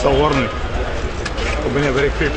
صورني. ربنا يبارك فيك.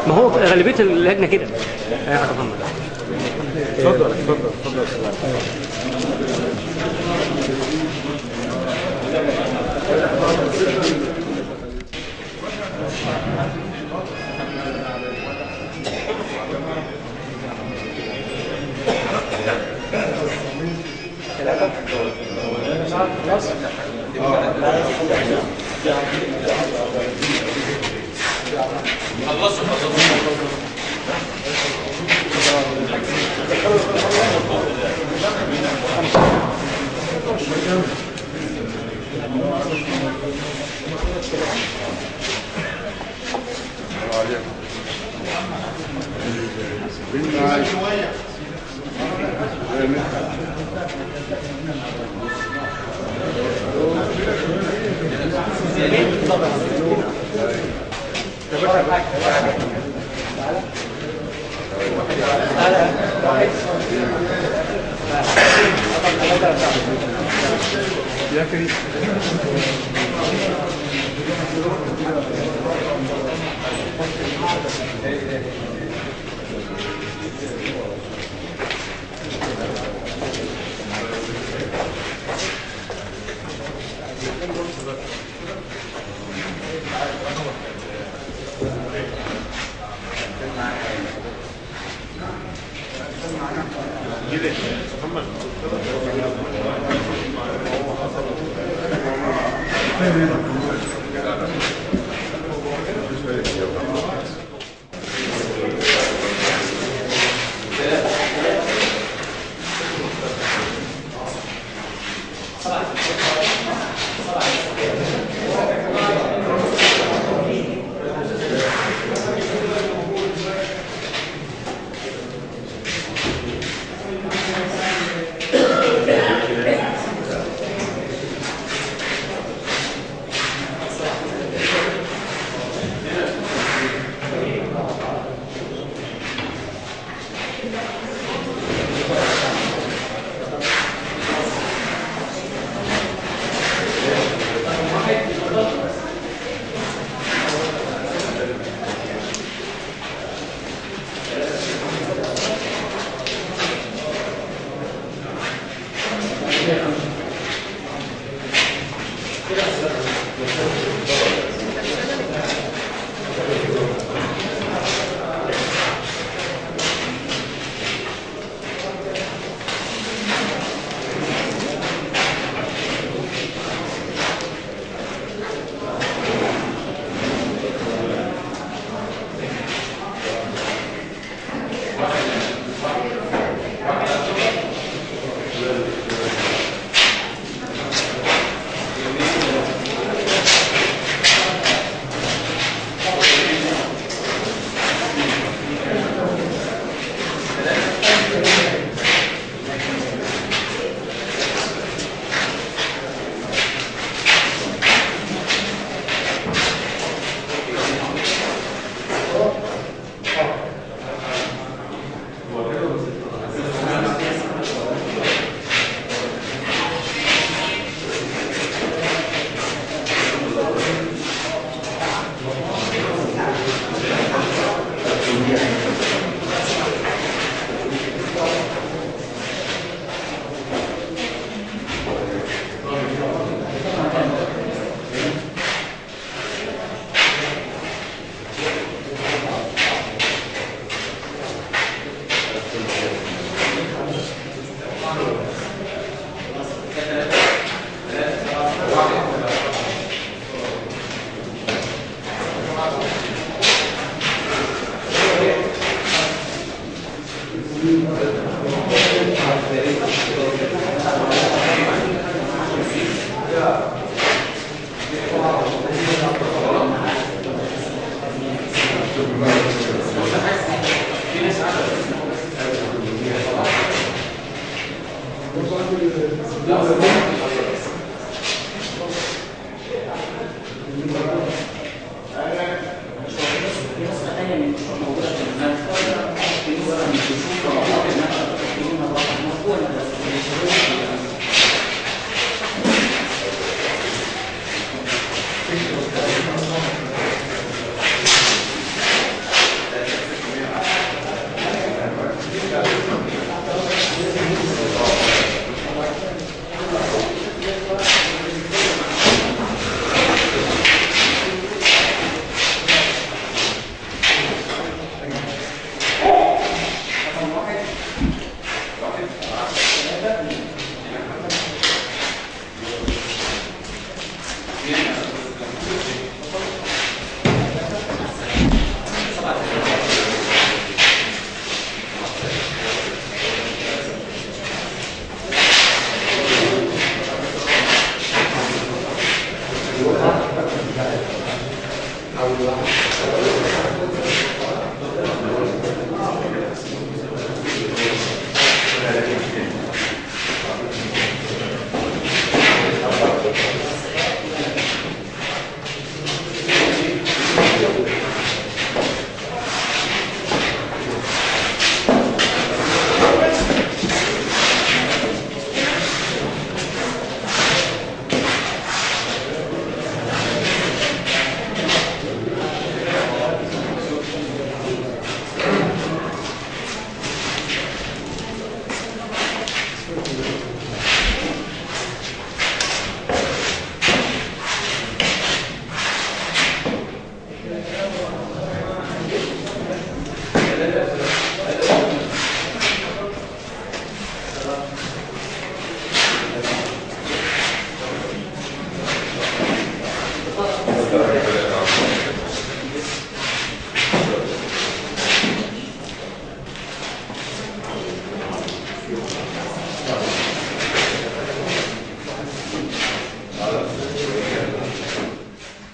ما هو غالبيه اللجنه كده يا حاج محمد. اتفضل اتفضل اتفضل. يا كريم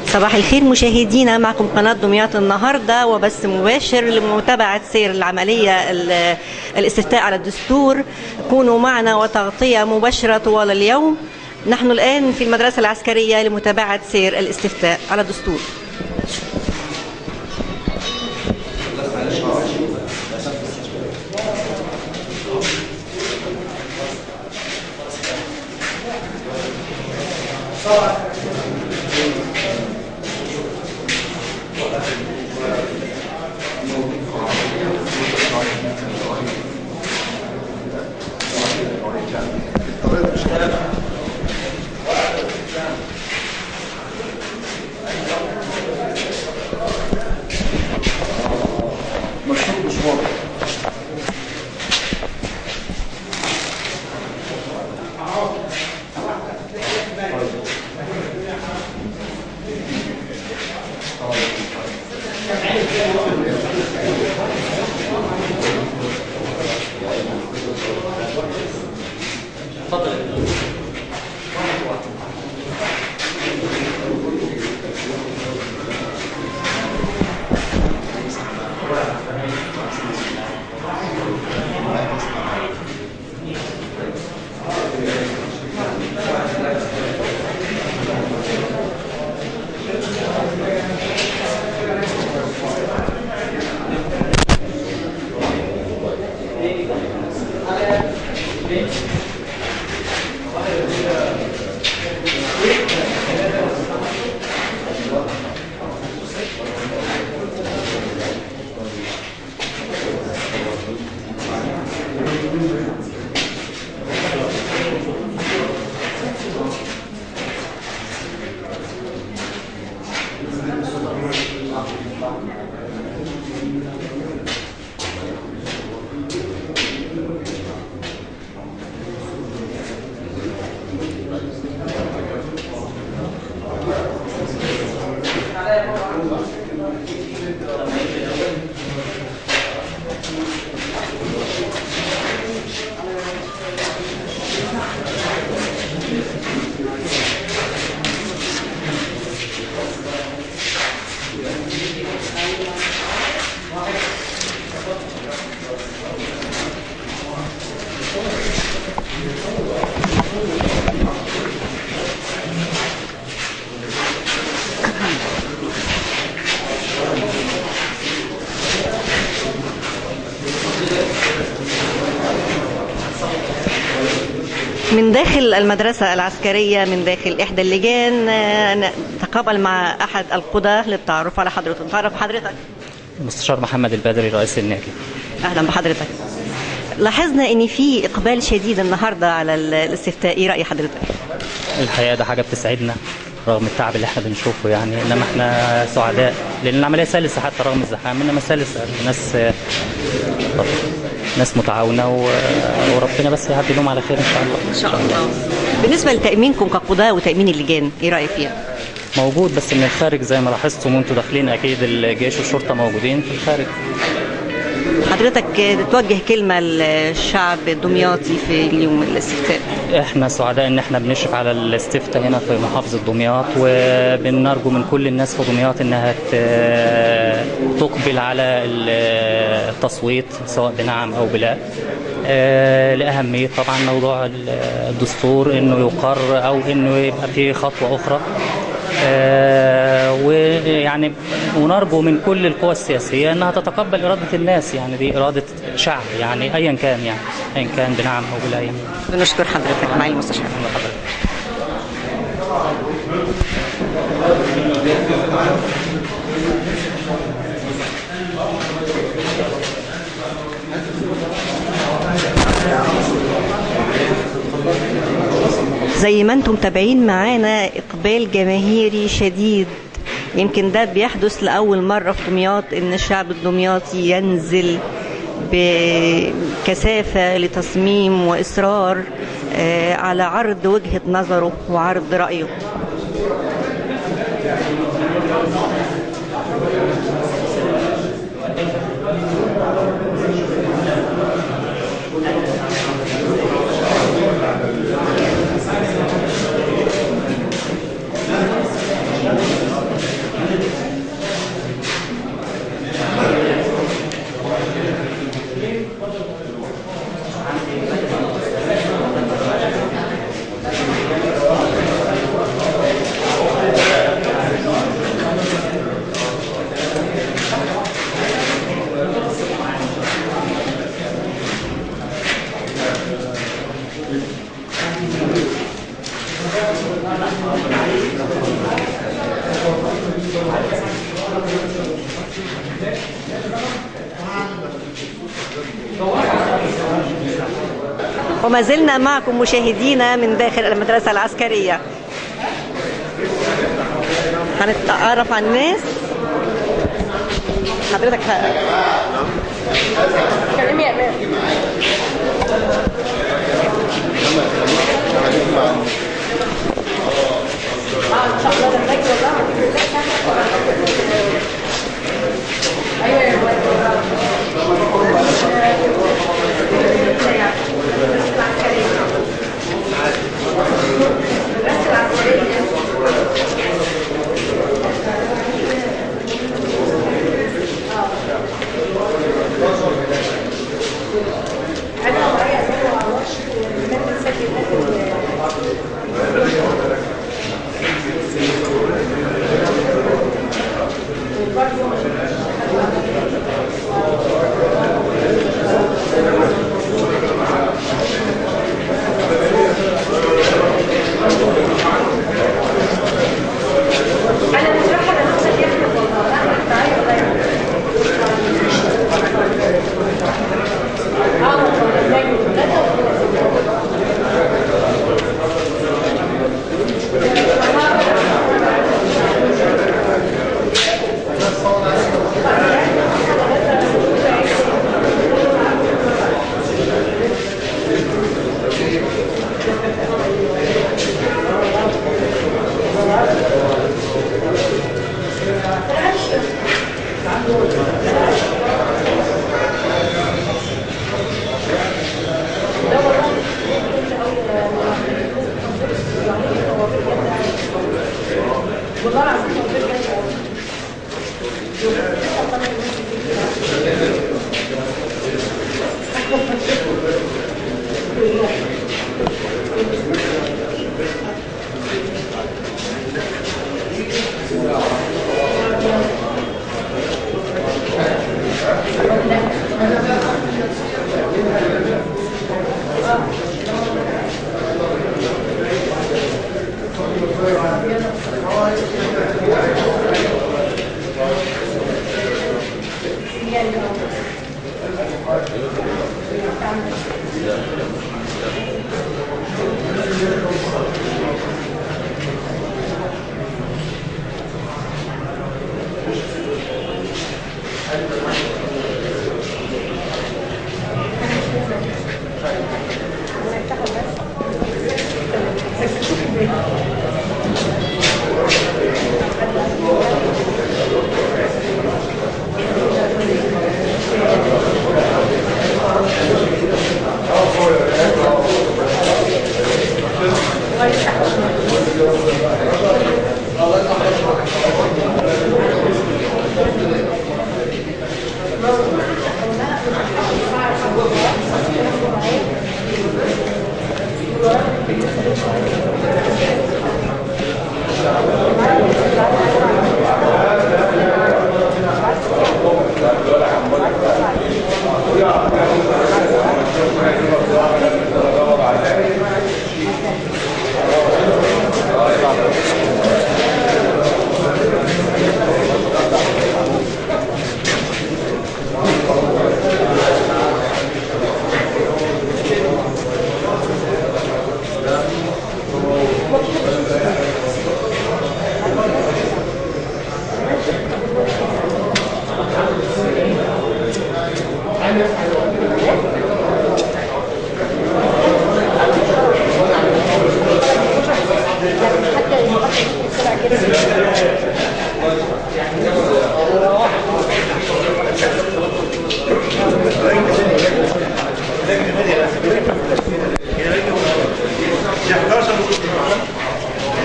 صباح الخير مشاهدينا، معكم قناة دمياط النهاردة وبث مباشر لمتابعة سير العملية الاستفتاء على الدستور. كونوا معنا وتغطية مباشرة طوال اليوم. نحن الآن في المدرسة العسكرية لمتابعة سير الاستفتاء على الدستور. من داخل المدرسة العسكرية، من داخل إحدى اللجان، نتقابل مع أحد القضاة للتعرف على حضرته. نتعرف حضرتك. مستشار محمد البدري رئيس النادي. أهلا بحضرتك. لاحظنا إن في إقبال شديد النهاردة على الاستفتاء، إيه رأي حضرتك؟ الحقيقة ده حاجة بتسعدنا رغم التعب اللي احنا بنشوفه يعني، انما احنا سعداء لان العملية سلسة حتى رغم الزحام، انما سلسة. ناس متعاونة وربنا بس يعدي لهم على خير ان شاء الله. إن شاء الله. بالنسبة لتأمينكم كقضاة وتأمين اللجان، إيه رأيك فيها؟ موجود بس من الخارج زي ما لاحظتم وانتوا داخلين، اكيد الجيش والشرطة موجودين في الخارج. حضرتك توجه كلمة للشعب الدمياطي في اليوم الاستفتاء. احنا سعداء ان احنا بنشرف على الاستفتاء هنا في محافظة دمياط، وبنرجو من كل الناس في دمياط انها تقبل على التصويت سواء بنعم او بلا، لأهمية طبعا موضوع الدستور انه يقر او انه يبقى فيه خطوة اخرى. ويعني ونرجو من كل القوى السياسية انها تتقبل إرادة الناس، يعني دي إرادة شعب يعني ايا كان، يعني ايا كان بنعم او بلا يعني. بنشكر حضرتك معالي المستشار. زي ما انتم متابعين معانا اقبال جماهيري شديد، يمكن ده بيحدث لاول مره في دمياط ان الشعب الدمياطي ينزل بكثافه لتصميم واصرار على عرض وجهه نظره وعرض رايه. وما زلنا معكم مشاهدينا من داخل المدرسة العسكرية. هنتعرف على الناس. حضرتك كلمي يا امان. ان شاء الله ده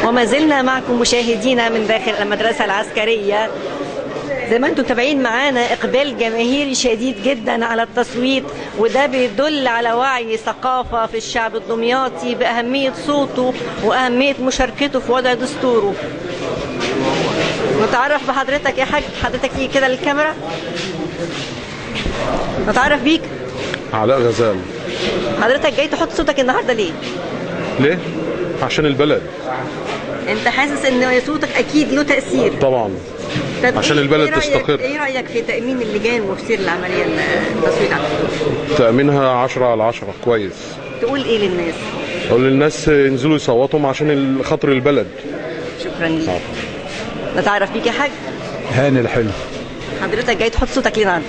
وما زلنا معكم مشاهدينا من داخل المدرسة العسكرية. زي ما انتم متابعين معانا اقبال جماهيري شديد جدا على التصويت، وده بيدل على وعي ثقافة في الشعب الدمياطي بأهمية صوته وأهمية مشاركته في وضع دستوره. نتعرف بحضرتك يا حاج، حضرتك تيجي كده للكاميرا نتعرف بيك. علاء غزال. حضرتك جاي تحط صوتك النهارده ليه؟ ليه؟ عشان البلد. انت حاسس ان صوتك اكيد له تأثير؟ طبعا. عشان البلد تستقر. ايه رأيك في تأمين اللجان وفسير العملية التصويت على الدستور؟ تأمينها 10/10 كويس. تقول ايه للناس؟ اقول للناس ينزلوا يصوتوا عشان خاطر البلد. شكرا ليك. نتعرف بيك يا حاج. هاني الحلو. حضرتك جاي تحط صوتك ليه النهارده؟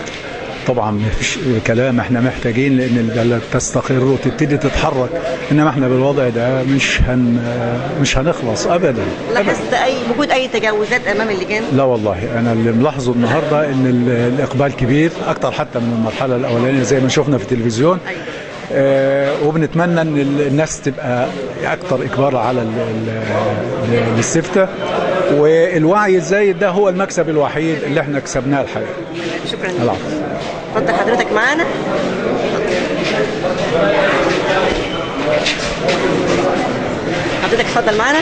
طبعا مفيش كلام، احنا محتاجين لان البلد تستقر وتبتدي تتحرك، انما احنا بالوضع ده مش هنخلص ابدا. لاحظت وجود اي تجاوزات امام اللجان؟ لا والله، انا اللي ملاحظه النهارده ان الاقبال كبير اكتر حتى من المرحله الاولانيه زي ما شفنا في التلفزيون. أيوة. وبنتمنى ان الناس تبقى اكتر اقبال على الاستفتاء، والوعي الزايد ده هو المكسب الوحيد اللي احنا كسبناه الحقيقه. شكرا لك. اتفضل حضرتك معانا. حضرتك اتفضل معانا.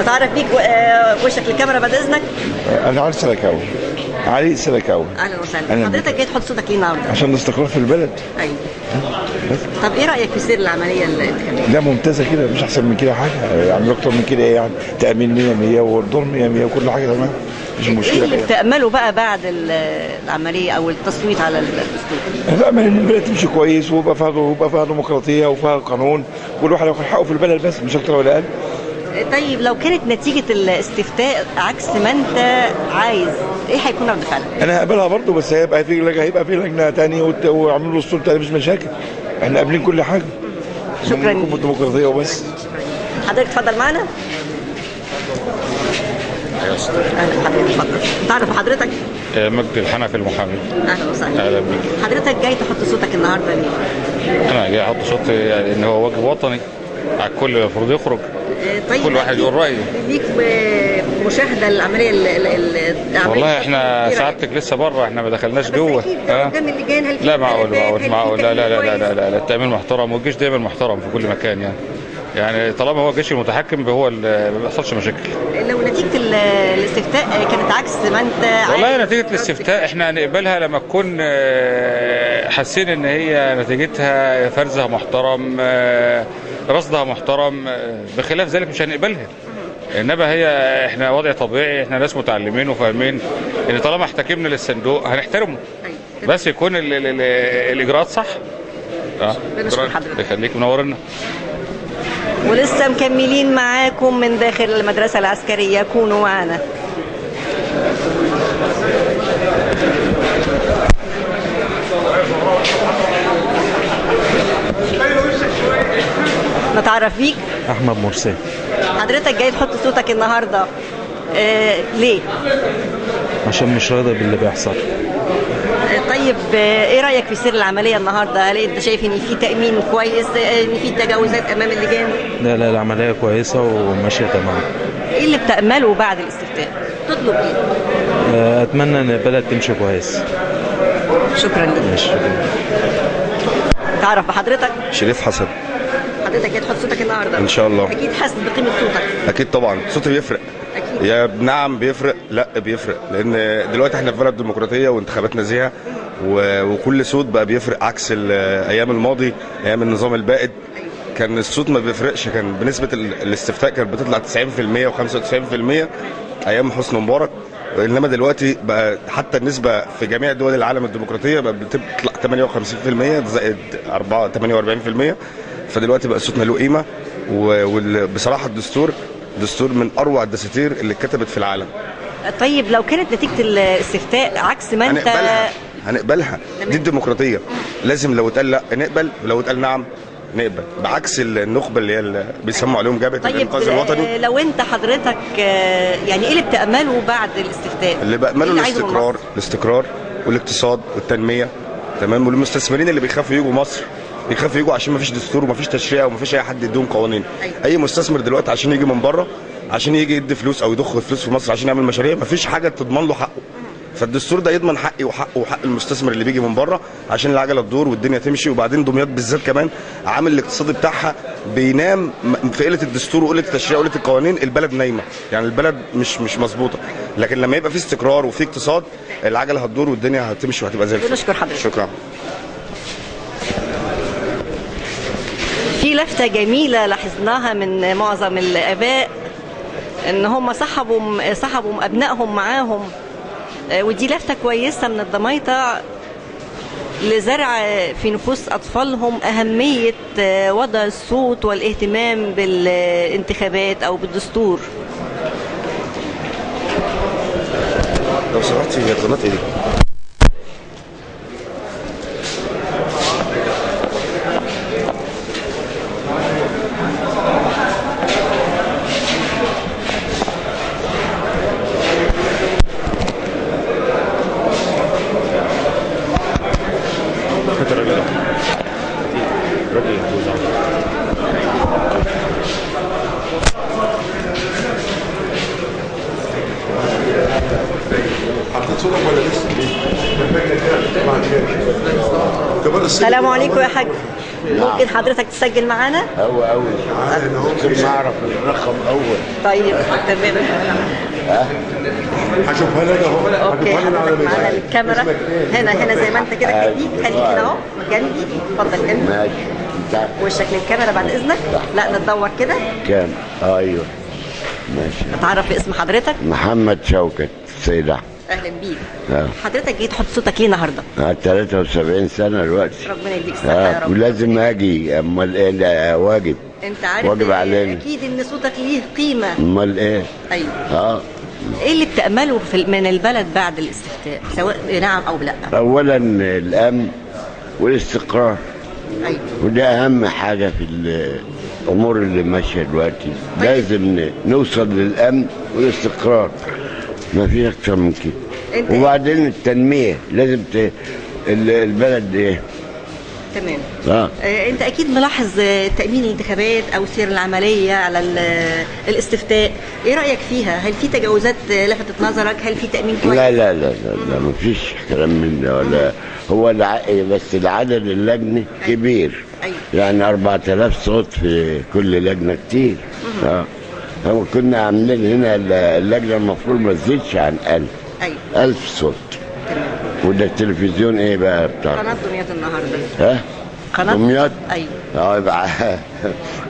نتعرف بيك وشك للكاميرا بعد اذنك. انا علي سلكاوي. علي سلكاوي. اهلا وسهلا. حضرتك جاي تحط صوتك ليه النهارده؟ عشان نستقر في البلد. ايوه. طب ايه رايك في سير العمليه الانتخابيه؟ لا ممتازه كده، مش احسن من كده حاجه، يعني اكتر من كده ايه يعني؟ تامين 100 والدور 100 وكل حاجه تمام، مش مشكله. ايه اللي بتامله بقى بعد العمليه او التصويت على الدستور؟ بامل ان البلد تمشي كويس ويبقى فيها ديمقراطيه وفيها قانون، كل واحد ياخد حقه في البلد بس مش اكتر ولا اقل. طيب لو كانت نتيجه الاستفتاء عكس ما انت عايز، ايه هيكون رد فعلك؟ انا هقبلها برضه، بس هيبقى في لجنه ثانيه ويعملوا له دستور ثاني، مش مشاكل. احنا قابلين كل حاجه. شكرا. نكون بالديمقراطيه وبس. حضرتك اتفضل معانا. اهلا حضرتك اتفضل. تعرف حضرتك؟ مجدي الحنفي المحامي. اهلا وسهلا. اهلا بيك. حضرتك جاي تحط صوتك النهارده ليه؟ انا جاي احط صوتي يعني ان هو واجب وطني على الكل، المفروض يخرج. طيب كل واحد يقول رايه. ليك مشاهده العمليه والله احنا سعادتك لسه بره، احنا ما دخلناش جوه. قدام اللجان هل لا معقول لا لا لا لا لا لا, لا التامين محترم والجيش دايما محترم في كل مكان يعني. يعني طالما هو الجيش المتحكم هو اللي ما بيحصلش مشاكل. لو نتيجة الاستفتاء كانت عكس ما انت والله نتيجة الاستفتاء احنا هنقبلها لما تكون حاسين ان هي نتيجتها فرزها محترم، رصدها محترم، بخلاف ذلك مش هنقبلها. انما هي احنا وضع طبيعي، احنا ناس متعلمين وفاهمين ان طالما احتكمنا للصندوق هنحترمه، بس يكون الاجراءات صح. بنشكر حضرتك. يخليك منورنا. ولسه مكملين معاكم من داخل المدرسة العسكرية، كونوا معنا. نتعرف بيك. احمد مرسي. حضرتك جاي تحط صوتك النهارده ليه؟ عشان مش راضي باللي بيحصل. طيب ايه رايك في سير العمليه النهارده؟ هل انت شايف ان في تامين كويس، ان في تجاوزات امام اللجان؟ لا العمليه كويسه وماشيه تمام. ايه اللي بتامله بعد الاستفتاء؟ تطلب ايه؟ اتمنى ان البلد تمشي كويس. شكرا لك. شكرا. تعرف بحضرتك؟ شريف حسن. حضرتك جاي تحط صوتك النهارده ان شاء الله. اكيد حاسس بقيمه صوتك. اكيد طبعا، صوتي بيفرق. اكيد. يا نعم بيفرق، لا بيفرق، لان دلوقتي احنا في بلد ديمقراطيه وانتخابات نزيهه، وكل صوت بقى بيفرق عكس ايام الماضي، ايام النظام البائد كان الصوت ما بيفرقش، كان بنسبه الاستفتاء كانت بتطلع 90% و95% ايام حسني مبارك. انما دلوقتي بقى حتى النسبه في جميع دول العالم الديمقراطيه بقى بتطلع 58% زائد 48%. فدلوقتي بقى صوتنا له قيمه، وبصراحه الدستور من اروع الدساتير اللي اتكتبت في العالم. طيب لو كانت نتيجه الاستفتاء عكس ما انت هنقبلها. دي الديمقراطيه، لازم لو اتقال لا نقبل، ولو اتقال نعم نقبل، بعكس النخبه اللي هي بيسموا عليهم جبهه الانقاذ الوطني. لو انت حضرتك يعني ايه اللي بتامله بعد الاستفتاء؟ اللي بامله الاستقرار والاقتصاد والتنميه، تمام. والمستثمرين اللي بيخافوا يجوا مصر يخافوا يجوا عشان ما فيش دستور وما فيش تشريع وما فيش اي حد يديهم قوانين. اي مستثمر دلوقتي عشان يجي من بره، عشان يجي يدي فلوس او يضخ فلوس في مصر عشان يعمل مشاريع، ما فيش حاجه تضمن له حقه. فالدستور ده يضمن حقي وحقه وحق المستثمر اللي بيجي من بره عشان العجله تدور والدنيا تمشي. وبعدين دمياط بالذات كمان عامل الاقتصادي بتاعها بينام في قله الدستور وقله التشريع وقله القوانين، البلد نايمه، يعني البلد مش مظبوطه. لكن لما يبقى في استقرار وفي اقتصاد العجله هتدور والدنيا هتمشي وهتبقى زي الفل. بنشكر حضرتك. شكرا. في لفتة جميلة لاحظناها من معظم الآباء إن هم صحبوا أبنائهم معاهم، ودي لفتة كويسة من الضمايطة لزرع في نفوس أطفالهم أهمية وضع الصوت والاهتمام بالانتخابات أو بالدستور. لو سمحتي هي قناة ايه دي؟ السلام عليكم يا حاج. ممكن حضرتك تسجل معانا؟ أوي ممكن نعرف الرقم أول. طيب تمام. هشوفها لك أهو. اوكي حضرتك معانا الكاميرا هنا زي ما انت كده، خليك هنا اهو جنبي. اتفضل جنبي. ماشي. وشك للكاميرا بعد اذنك. لا نتدور كده. كام؟ ايوه ماشي. اتعرف باسم حضرتك؟ محمد شوكت السيد احمد. اهلا بيك. حضرتك جاي تحط صوتك ليه النهارده؟ 73 سنه دلوقتي. ربنا يديك الصحه يا رب. ولازم اجي، امال ايه؟ واجب. انت عارف واجب علينا. اكيد ان صوتك ليه قيمه. امال ايه؟ ايوه. ايه اللي بتامله من البلد بعد الاستفتاء سواء نعم او لا؟ اولا الامن والاستقرار. ايوه. وده اهم حاجه في الامور اللي ماشيه دلوقتي. لازم نوصل للامن والاستقرار، ما فيش اكتر من كده. وبعدين التنميه لازم البلد ايه؟ تمام. انت اكيد ملاحظ تامين الانتخابات او سير العمليه على الاستفتاء، ايه رايك فيها؟ هل في تجاوزات لفتت نظرك؟ هل في تامين كويس؟ لا ما فيش كلام من ده ولا هو بس العدد اللجني كبير. ايوه. يعني 4000 صوت في كل لجنه كتير. هو كنا عاملين هنا اللجنه المفروض ما تزيدش عن 1000. ايوه 1000 صوت. وده التلفزيون ايه بقى بتاع قناه دمياط النهارده. ها قناه دمياط. ايوه يبقى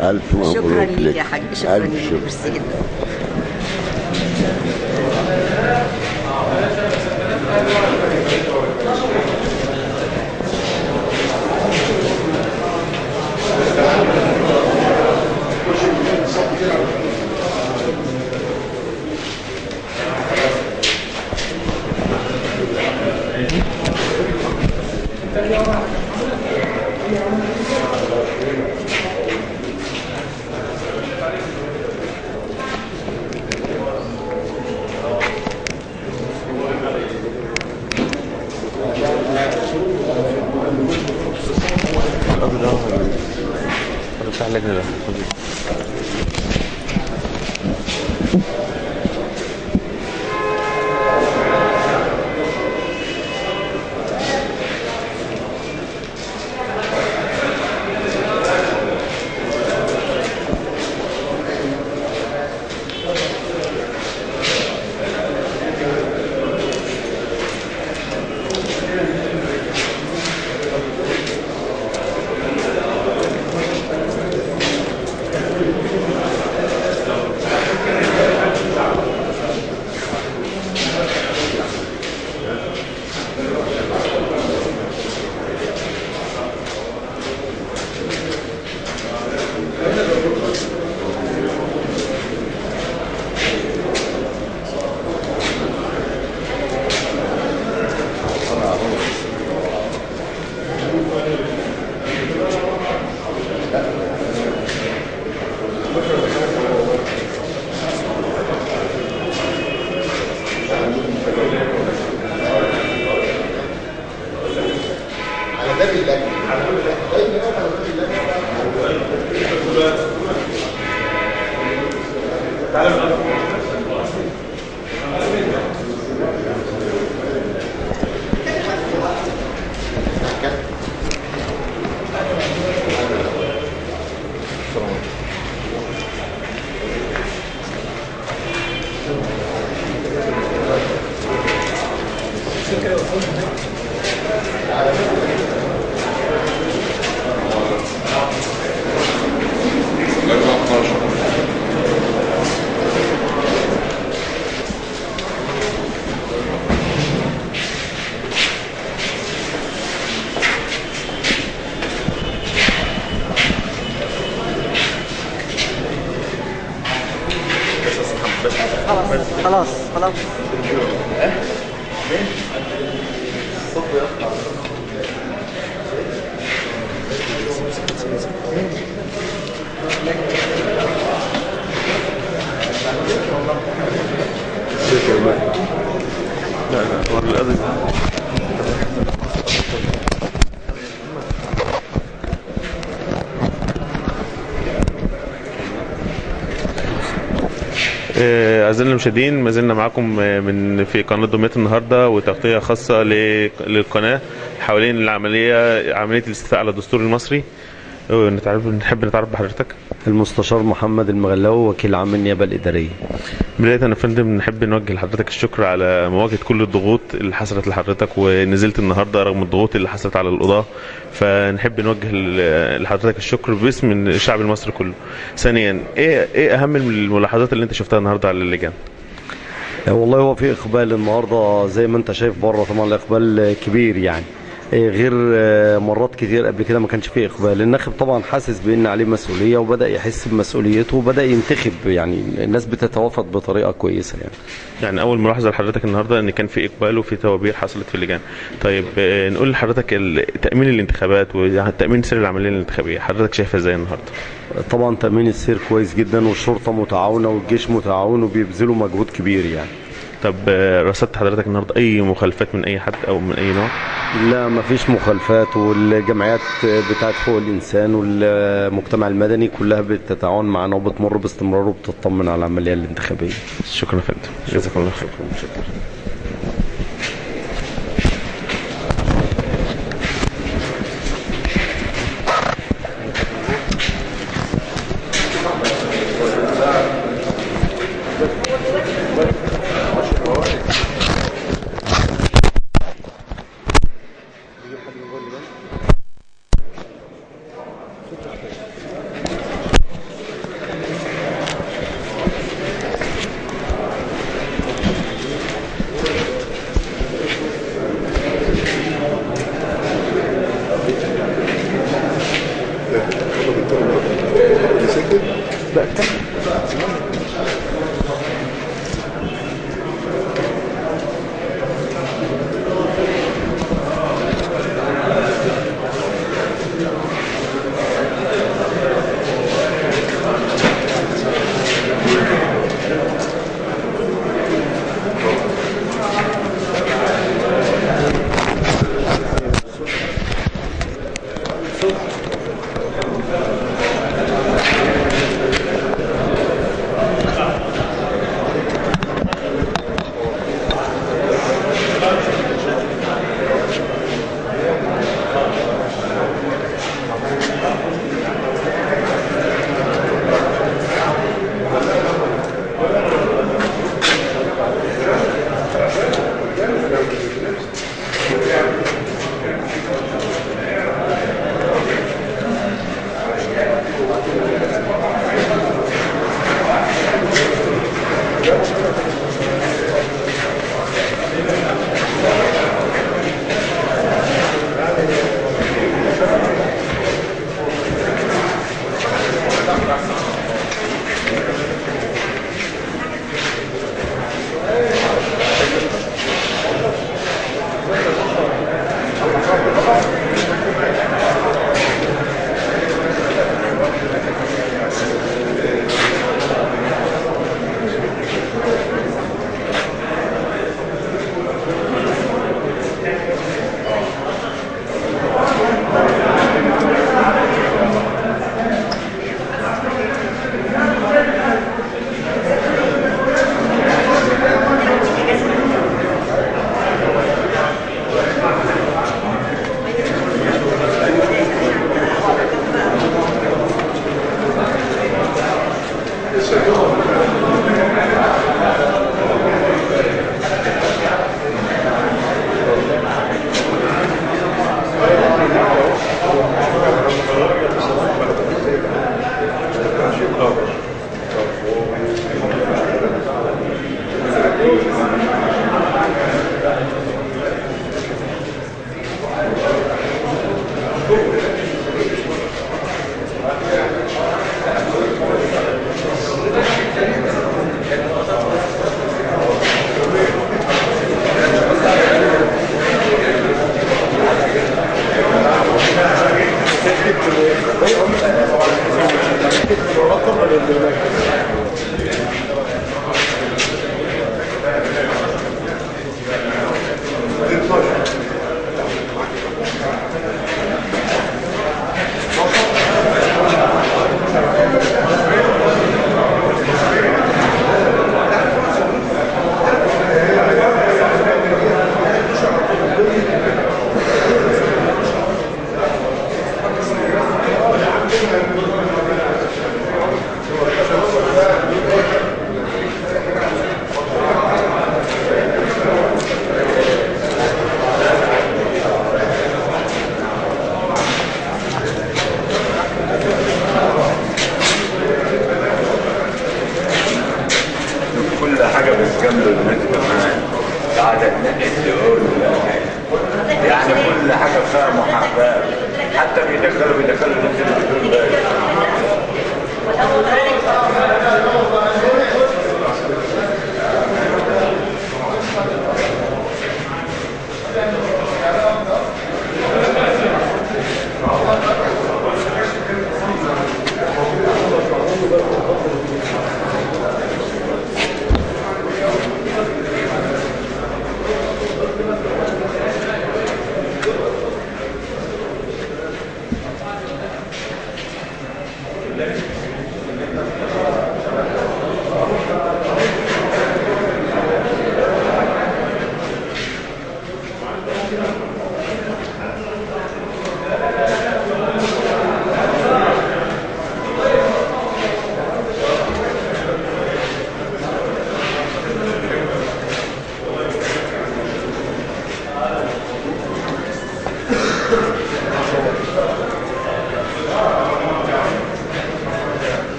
1000 مبروك. شكرا ليك يا حاج، شكرا ألف ليك، شكر. ميرسي جدا. بتاع اللجنه ده. خلاص خلاص. أعزائنا المشاهدين، ما زلنا معاكم في قناة دمياط النهارده وتغطية خاصة للقناة حوالين عملية الاستيفاء على الدستور المصري. نحب نتعرف بحضرتك. المستشار محمد المغلاوي، وكيل عام النيابة الإدارية. بداية يا فندم نحب نوجه لحضرتك الشكر على مواجهة كل الضغوط اللي حصلت لحضرتك ونزلت النهارده رغم الضغوط اللي حصلت على القضاة، فنحب نوجه لحضرتك الشكر باسم الشعب المصري كله. ثانيا، ايه اهم الملاحظات اللي انت شفتها النهارده على اللجان؟ والله هو في إقبال النهارده زي ما انت شايف بره، طبعا الإقبال كبير يعني، غير مرات كتير قبل كده ما كانش فيه إقبال. الناخب طبعا حاسس بأن عليه مسؤولية وبدأ يحس بمسؤوليته وبدأ ينتخب، يعني الناس بتتوافد بطريقة كويسة يعني أول ملاحظة لحضرتك النهاردة أن كان في إقبال وفي توابير حصلت في اللجان. طيب نقول لحضرتك تأمين الانتخابات وتأمين سير العملية الانتخابية حضرتك شايفها ازاي النهاردة؟ طبعا تأمين السير كويس جدا، والشرطة متعاونة والجيش متعاون وبيبذلوا مجهود كبير يعني. طب رصدت حضرتك النهارده اي مخالفات من اي حد او من اي نوع؟ لا مفيش مخالفات، والجمعيات بتاعت حقوق الانسان والمجتمع المدني كلها بتتعاون معنا وبتمر باستمرار وبتطمن على العمليه الانتخابيه. شكرا يا فندم، جزاك الله خير. شكرا.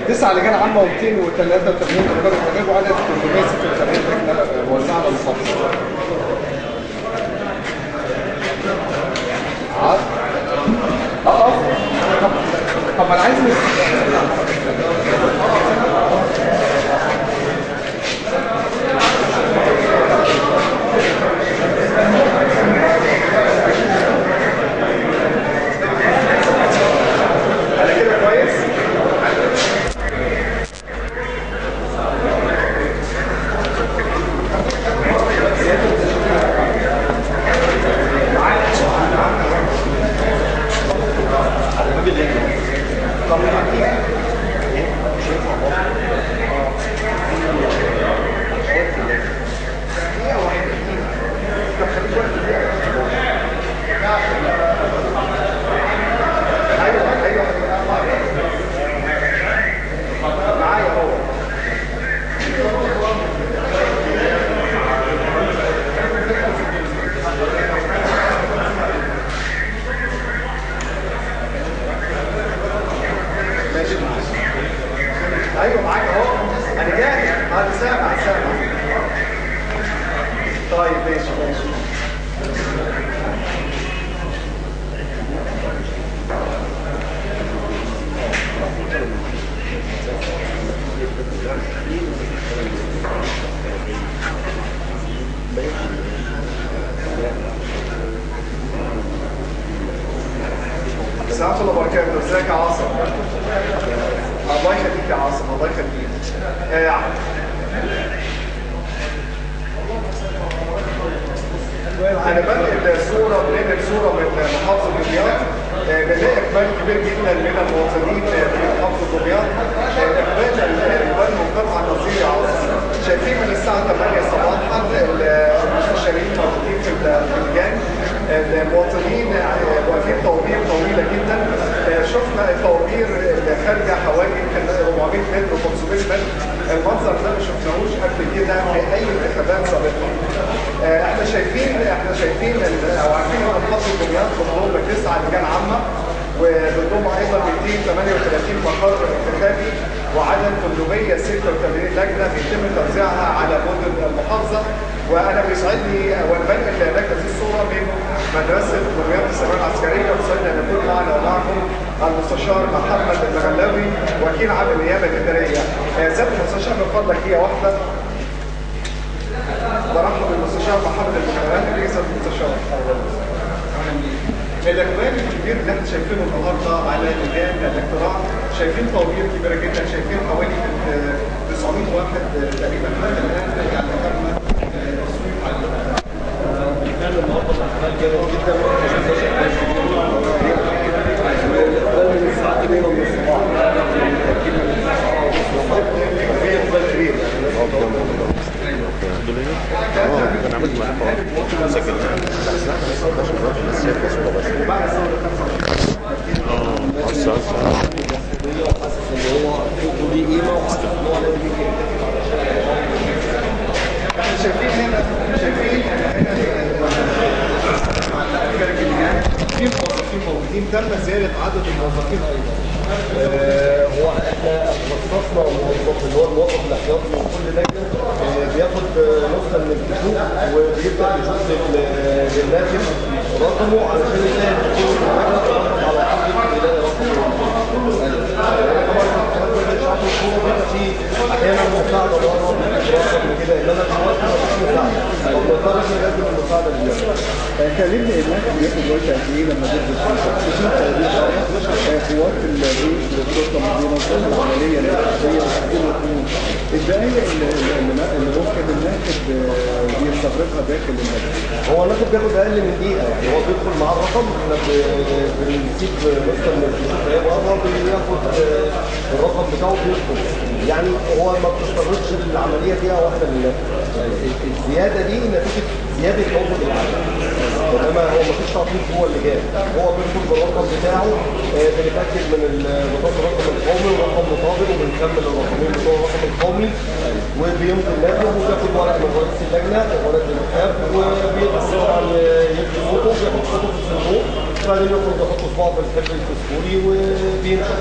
9 لجان عامه و283 درجات التجربه وعدد 386 لجنه موزعه على المحافظه. طب انا عايز ايوه معاك اهو انا جاهز انا سامع. طيب ماشي السلام عليكم وبركاته. ازيك يا عاصم؟ الله يخليك يا عاصم، الله يخليك. انا بنقل صوره من محافظه دمياط. بنلاقي اقبال كبير جدا من المواطنين في محافظه دمياط. اقبال منقطع النظير يا عاصم. شايفين من الساعه 8 صباحا المستشارين موجودين في اللجان، المواطنين واقفين طوابير طويله جدا. شفنا الطوابير اللي خارجه حوالي يمكن 400 متر و500 متر. المنظر ده ما شفناهوش قبل كده في اي انتخابات سابقه. احنا شايفين او عارفين ان محافظه دمياط بتضم 9 لجان عامه، وبتضم ايضا 238 مقر انتخابي، وعدد 886 لجنه بيتم توزيعها على مدن المحافظه. وانا بيسعدني وانا بنقل لجنه الصوره من مدرسه دمياط الثانويه العسكريه، وسعدنا ان يكون معنا ومعكم المستشار محمد المغلاوي وكيل عام النيابه الاداريه. سياده المستشار من فضلك هي واحده. برحب بالمستشار محمد المغلاوي رئيس المستشار. الاقبال الكبير اللي احنا شايفينه النهارده على لجان الاقتراع، شايفين طوابير كبيره جدا، شايفين حوالي 900 واحد تقريبا حتى الان يعني تم التصويت على كان النهارده الاقبال جامد جدا. الاقبال من الساعه 2 من الصباح في اقبال كبير يعني. دول هنا؟ انا عملت معاهم سجل شايفين هنا في موظفين موجودين، تم زياده عدد الموظفين ايضا. هو احنا خصصنا موظف اللي هو الموظف الاحتياطي من كل لجنه بياخد نسخه من الكشوف وبيبدا يشوف للناخب رقمه علشان يلاقي الدكتور على حسب يلاقي رقمه. احيانا مساعده بره كده، انما دلوقتي مفيش مساعده، فبنضطر نقدم المساعده للناس. كلمني الناس بياخد وقت قد ايه لما بيدرس قوات الجيش والشرطه بينظموا العمليه الانتخابيه وتحديد الحكومه. الدقائق اللي ممكن الناخب بيستغرقها داخل المجلس. هو الناخب بياخد اقل من دقيقه، يعني هو بيدخل مع الرقم، احنا بنسيب مثلا الكشوف هي بره بياخد الرقم بتاعه بيدخل. يعني هو ما بتستغرقش العمليه دقيقه واحده للناخب. الزياده دي نتيجه زياده عدد العدد، انما هو ما فيش تعطيل جوه اللجان، هو بيدخل بالرقم بتاعه، بنتاكد من بطاقه الرقم القومي ورقم مطابق، وبنكمل الرقمين بتوع الرقم القومي، وبيمضي الناخب وبياخد ورق من رئيس اللجنه ورق الانتخاب، وبيدخل طبعا يكتب صوته وبياخد صوته في الصندوق، وبعدين يخرج يحط صباعه في الحبر الفسفوري وبيمشي.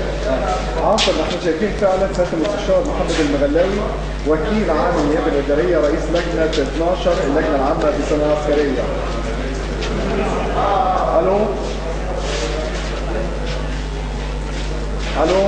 عفوا، احنا شايفين فعلا سياده المستشار محمد المغلاوي وكيل عام النيابه الاداريه رئيس لجنه 12 اللجنه العامه بالسنه العسكريه. الو الو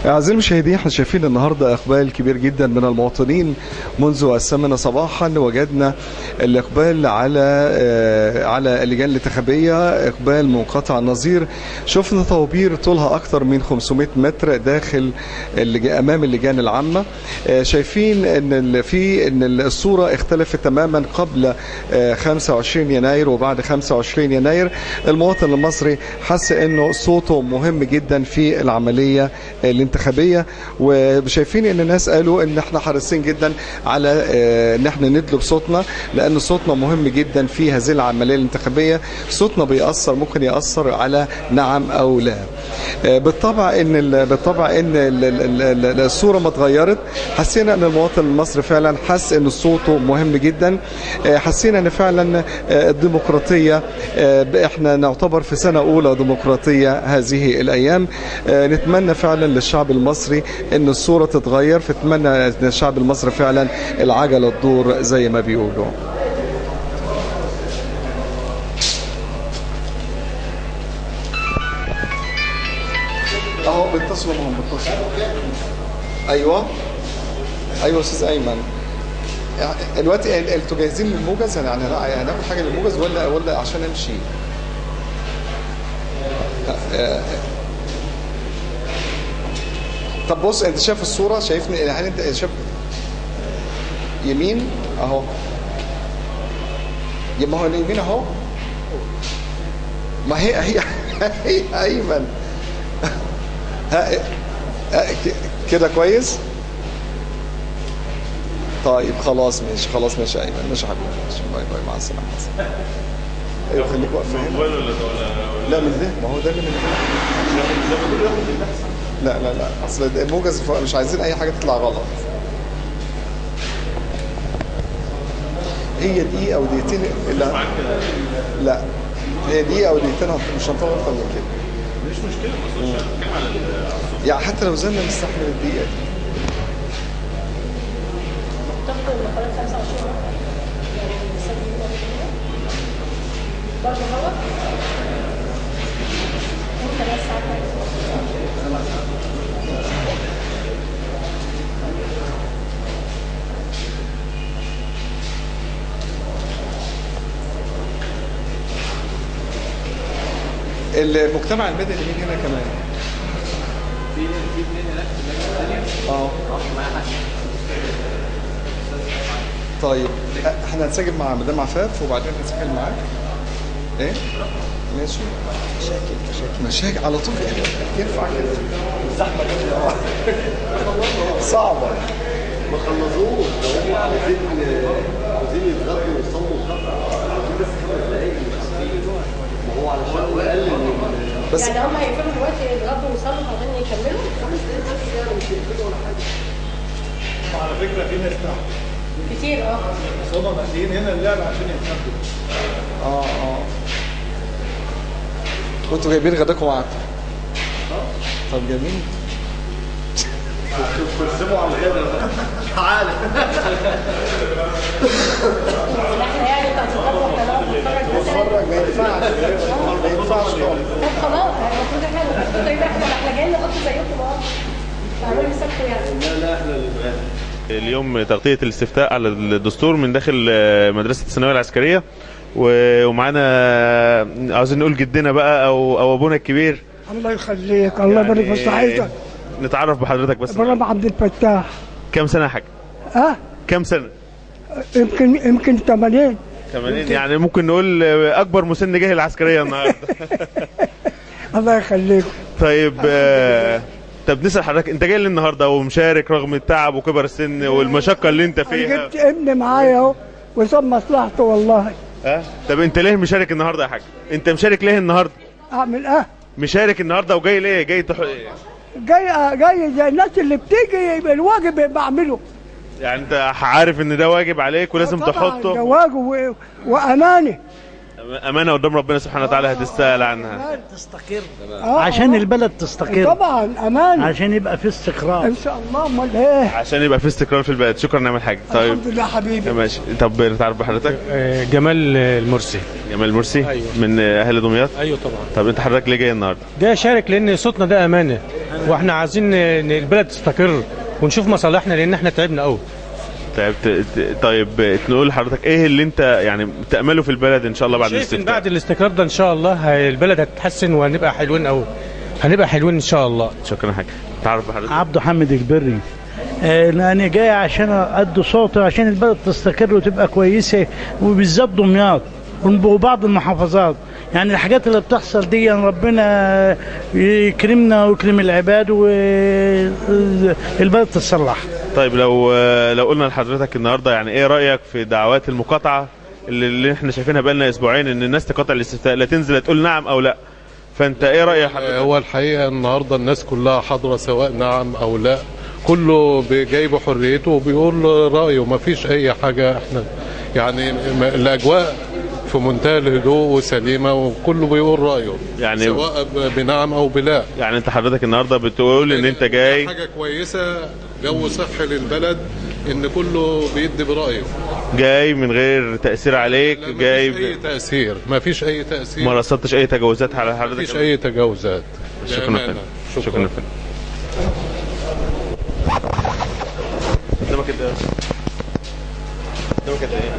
أعزائي المشاهدين، احنا شايفين النهارده اقبال كبير جدا من المواطنين. منذ 8 صباحا وجدنا الاقبال على اللجان الانتخابيه، اقبال منقطع النظير. شفنا طوابير طولها اكثر من 500 متر داخل امام اللجان العامه. شايفين ان الصوره اختلفت تماما قبل 25 يناير وبعد 25 يناير. المواطن المصري حس انه صوته مهم جدا في العمليه الانتخابيه، وشايفين ان الناس قالوا ان احنا حريصين جدا على ان احنا ندلب صوتنا، لان صوتنا مهم جدا في هذه العمليه الانتخابيه. صوتنا بيأثر، ممكن يأثر على نعم او لا. بالطبع ان الصوره ما اتغيرت. حسينا ان المواطن المصري فعلا حس ان صوته مهم جدا. حسينا ان فعلا الديمقراطيه، احنا نعتبر في سنه اولى ديمقراطيه هذه الايام. نتمنى فعلا للشعب المصري ان الصوره تتغير، فنتمنى ان الشعب المصري فعلا العجله تدور زي ما بيقولوا. اهو بيتصلوا معهم، ايوه استاذ ايمن. دلوقتي انتوا جاهزين للموجز؟ يعني هناخد حاجه للموجز ولا عشان امشي؟ طب بص، انت شايف الصوره؟ شايفني؟ هل انت شايف يمين اهو؟ ما هو اليمين اهو. ما هي ايمن. كده كويس؟ طيب خلاص ماشي ايمن، ماشي حبيبي، ماشي، باي باي، مع السلامه. ايوه خليك واقف هنا. لا من ده، ما هو ده اللي من ده. لا اصل الموجز مش عايزين اي حاجه تطلع غلط. هي دقيقه او دقيقتين. لا هي دقيقه او دقيقتين، مش هنطول اكتر من كده. مش مشكله، يعني حتى لو زلنا نستحمل الدقيقه دي. المجتمع المدني مين هنا كمان؟ في اثنين هناك. طيب احنا هنسجل مع مدام عفاف وبعدين هنسجل معاك. ايه؟ ماشي. مشاكل على طول ينفع كده. الزحمه كده صعبه. ما خلصوش، هم عاوزين يتغدوا ويصلوا بس 5 دقايق. ما هو علشان يقلل بس يعني هم هيقفلوا دلوقتي يتغدوا ويصلوا عشان يكملوا 5 دقايق بس، يعني مش هيقفلوا ولا حاجه. على فكره في ناس تحت كتير. بس هم ماشيين هنا اللعبه عشان يتغدوا. وانتوا جايبين غداكم معاكم؟ طب جميل. ترسموا على الغدا. تعالى. احنا يعني انت هتتفرج ما ينفعش خالص. طب خلاص، المفروض احنا جايين نغطي زيكم تعملوا حسابكم يعني. لا احنا اللي نتغدى. اليوم تغطية الاستفتاء على الدستور من داخل مدرسة الثانوية العسكرية، ومعانا عاوزين نقول جدنا بقى او ابونا الكبير. الله يخليك، الله يبارك في صحتك. نتعرف بحضرتك بس. ابراهيم عبد الفتاح. كم سنة يا حاج؟ كم سنة؟ يمكن 80. يعني ممكن نقول اكبر مسن جه العسكرية النهارده. الله يخليك. طيب طب نسأل حضرتك، انت جاي لي النهارده ومشارك رغم التعب وكبر السن والمشقة اللي انت فيها؟ جبت ابني معايا اهو وصاب مصلحته والله. طب انت ليه مشارك النهارده يا حاج؟ انت مشارك ليه النهارده؟ اعمل مشارك النهارده وجاي ليه؟ جاي زي الناس اللي بتيجي الواجب بعمله. يعني انت عارف ان ده واجب عليك ولازم تحطه؟ ده واجب وامانه. امانه قدام ربنا سبحانه وتعالى هتستاهل عنها. تستقر عشان البلد تستقر، طبعا امان، عشان يبقى في استقرار ان شاء الله. امال ايه؟ عشان يبقى في استقرار في البلد. شكرا نعم الحاج. طيب الحمد لله حبيبي. ماشي. طب نتعرف بحضرتك؟ جمال المرسي. جمال المرسي. أيوة. من اهل دمياط. ايوه طبعا. طب انت حضرتك ليه جاي النهارده؟ جاي اشارك لان صوتنا ده امانه، واحنا عايزين ان البلد تستقر ونشوف مصالحنا لان احنا تعبنا قوي. طيب نقول لحضرتك ايه اللي انت يعني تأمله في البلد ان شاء الله بعد شايف الاستفتاء؟ ان بعد الاستقرار ده ان شاء الله البلد هتتحسن وهنبقى حلوين قوي، هنبقى حلوين ان شاء الله. شكرا حاجه. تعرف بحضرتك؟ عبده حامد البري. انا جاي عشان ادي صوتي عشان البلد تستقر وتبقى كويسه، وبالذات دمياط وبعض المحافظات. يعني الحاجات اللي بتحصل دي ربنا يكرمنا ويكرم العباد والبلد تتصلح. طيب لو قلنا لحضرتك النهارده يعني ايه رايك في دعوات المقاطعه اللي احنا شايفينها بقالنا اسبوعين، ان الناس تقاطع الاستفتاء، لا تنزل تقول نعم او لا، فانت ايه رايك حضرتك؟ هو الحقيقه النهارده الناس كلها حاضره سواء نعم او لا، كله جايب حريته وبيقول رايه، ما فيش اي حاجه. احنا يعني الاجواء في منتهى الهدوء وسليمه وكله بيقول رايه يعني سواء بنعم او بلا. يعني انت حضرتك النهارده بتقول ان انت جاي حاجه كويسه، جو صحي للبلد، ان كله بيدي برايه، جاي من غير تاثير عليك، جاي ما فيش اي تاثير، ما فيش اي تاثير، ما رصدتش اي تجاوزات على حضرتك؟ ما فيش اي تجاوزات. شكرا. شكرا. قدامك كده قدامك كده ايه؟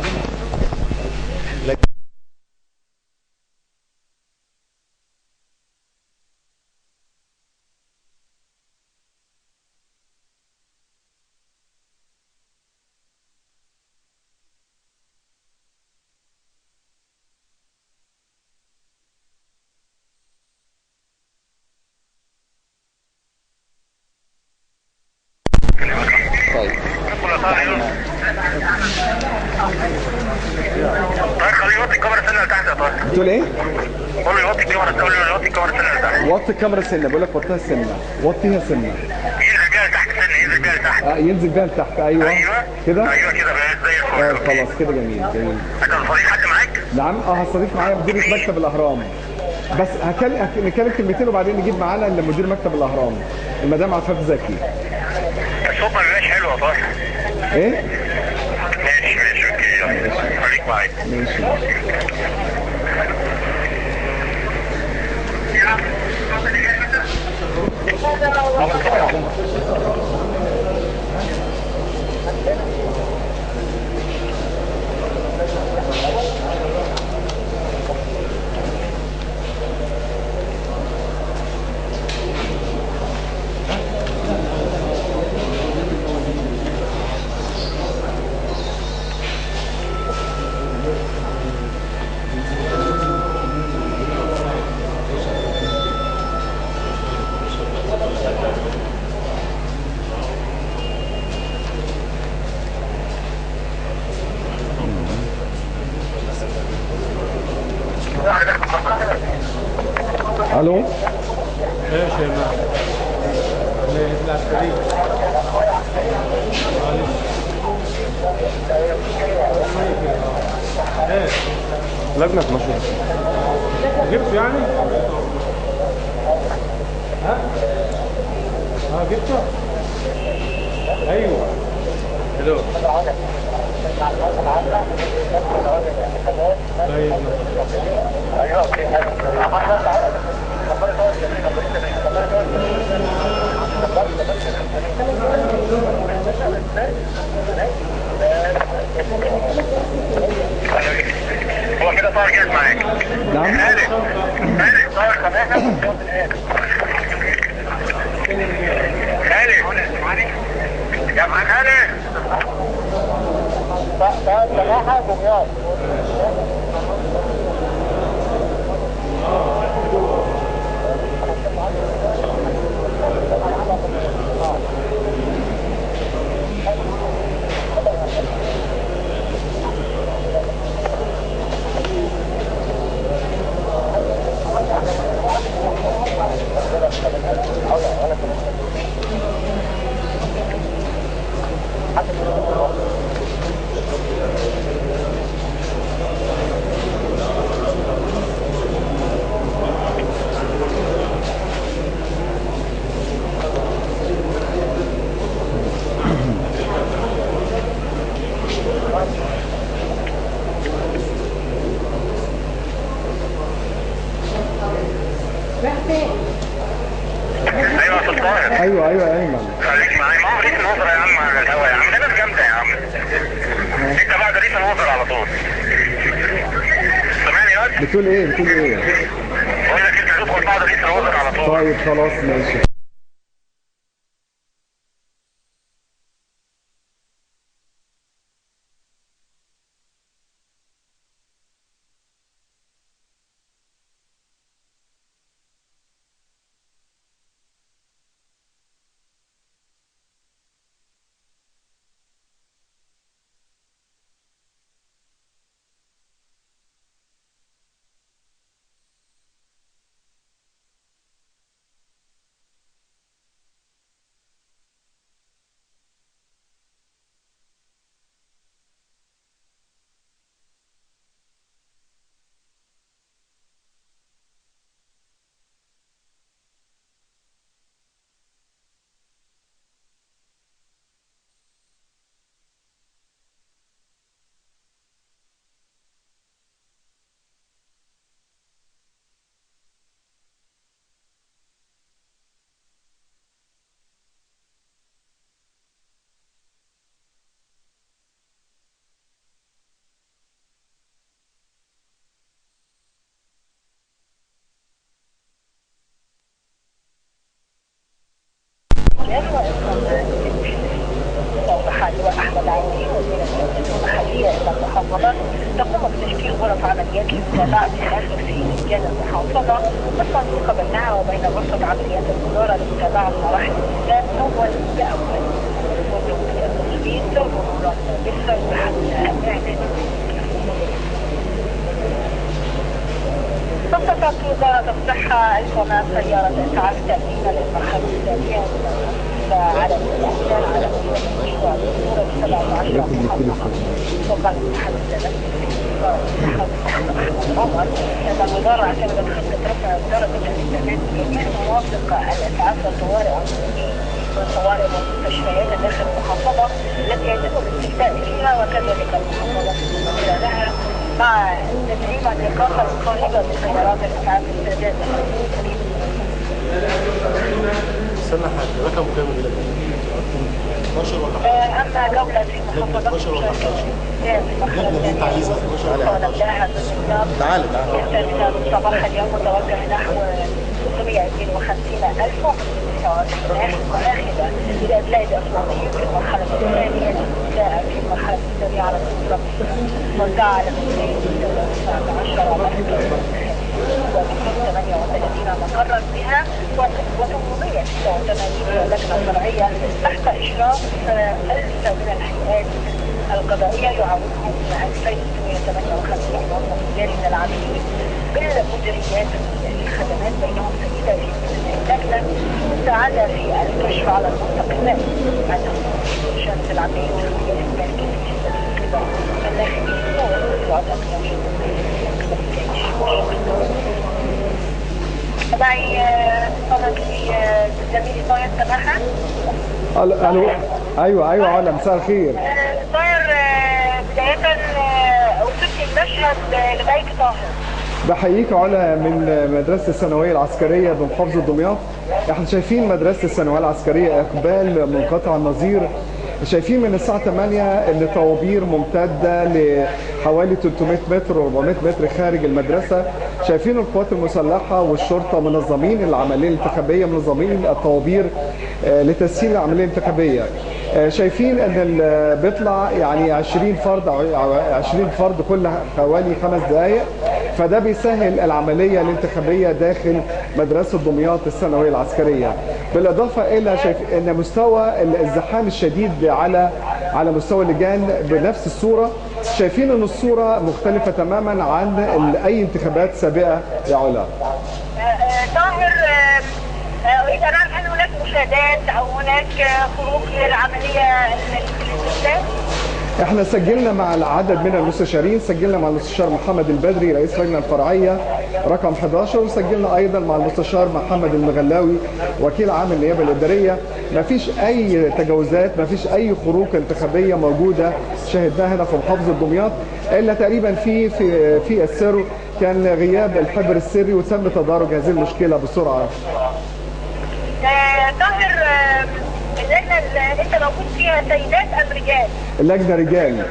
بتقول ايه؟ قول له يوطي الكاميرا، قول له يوطي الكاميرا سنه لتحت. وطي الكاميرا سنه، بقول لك وطيها سنه، وطيها سنه. ينزل بيها لتحت سنه، ينزل بيها لتحت. ينزل بيها لتحت. ايوه كده. ايوه كده زي الفل. خلاص كده جميل جميل. انت هتستضيف حد معاك؟ نعم هستضيف معايا مدير مكتب الاهرام، بس نتكلم كلمتين وبعدين نجيب معانا مدير مكتب الاهرام المدام عفاف زكي. الصوت ما بيبقاش حلو يا طارق. ايه؟ ماشي اوكي، خليك معايا. ماشي. الو. ايش يا جماعه؟ العسكري. ايه؟ لجنه 12 جبت يعني؟ ها؟ جبته؟ ايوه. حلو. طيب. هو كده طارق جاهز معاك. نعم. خالد طارق خلينا. خالد يا معاك خالد. صراحة دمياط. ايوه يا سلطان. ايوه يا ايمن. خليك معايا، ما هو رئيس الوزراء يا عم على الهوا يا عم، ده ناس جامده يا عم. انت بعد رئيس الوزراء على طول. سامعني يا واد؟ بتقول ايه؟ بقول لك انت هتدخل بعد رئيس الوزراء على طول. طيب خلاص ماشي. أحمد عوضي وزير التنمية المحلية إلى المحافظات تقوم بتشكيل غرف عمليات لمتابعة الآخر في إنجاز المحافظة والتنسيق بينها وبين غرفة عمليات الوزارة لمتابعة مراحل الإنجاز أول بأول وتوفير التصويت والمرورات بالسير حتى إعلان. خصصت وزارة الصحة 1000 سيارة إسعاف تأمين للمرحلة الثانية على الاستعداد على مشروع الدكتورة 17 وقال المتحدث عمر أن الوزارة اعتمدت خطة رفع درجة الاستعداد بجميع مناطق الإسعاف والطوارئ والطوارئ والمستشفيات داخل المحافظة التي يتم الاستفتاء فيها وكذلك المحافظات الممثلة لها مع تدعيم الإقامة القائمة بسيارات الإسعاف الاستعداد. استنى حاجة، رقم كام اللي 12 ولا أما جولة في محافظات تعالى صباح اليوم متوجه نحو 652,000 وآخذة إلى بلاد أسوانية في المرحلة الثانية الابتداء في المرحلة الثانية على الأسرة موزعة على 219 مركز و238 مقرا بها و886 لجنة فرعية تحت إشراف 1000 من الهيئات القضائية يعاونهم 2658 موظف إداري من العاملين بالمديريات الخدمات بينهم سيدة في اللجنة مساعدة في الكشف على المستقبلات عندهم شمس العملية الخلية المالكية في القضاء الداخلي ووضع معي صديقي زميلي طاهر سماحة. الو ايوه علا، مساء الخير. طاهر، بداية وصلت المشهد لبيت طاهر. بحييك علا من مدرسة الثانوية العسكرية بمحافظة دمياط. احنا شايفين مدرسة الثانوية العسكرية اقبال منقطع النظير. شايفين من الساعة 8 ان طوابير ممتدة لحوالي 300 متر و400 متر خارج المدرسة. شايفين القوات المسلحة والشرطة منظمين العملية الانتخابية، منظمين الطوابير لتسهيل العملية الانتخابية. شايفين ان بيطلع يعني 20 فرد كل حوالي 5 دقائق، فده بيسهل العملية الانتخابية داخل مدرسة دمياط الثانوية العسكرية. بالإضافة إلى شايف أن مستوى الزحام الشديد على مستوى اللجان بنفس الصورة. شايفين أن الصورة مختلفة تماما عن أي انتخابات سابقة يا علا. طاهر، أريد أن أعرف هل هناك مشاهدات أو هناك خروج للعملية الاستفتاء؟ احنا سجلنا مع العدد من المستشارين، سجلنا مع المستشار محمد البدري رئيس اللجنه الفرعيه رقم 11، وسجلنا ايضا مع المستشار محمد المغلاوي وكيل عام النيابه الاداريه. ما فيش اي تجاوزات، ما فيش اي خروج انتخابيه موجوده شاهدناها هنا في محافظه دمياط، الا تقريبا في السر كان غياب الحبر السري وتم تدارج هذه المشكله بسرعه. طاهر، اللجنه اللي انت موجود فيها سيدات ام رجال؟ اللجنه رجال.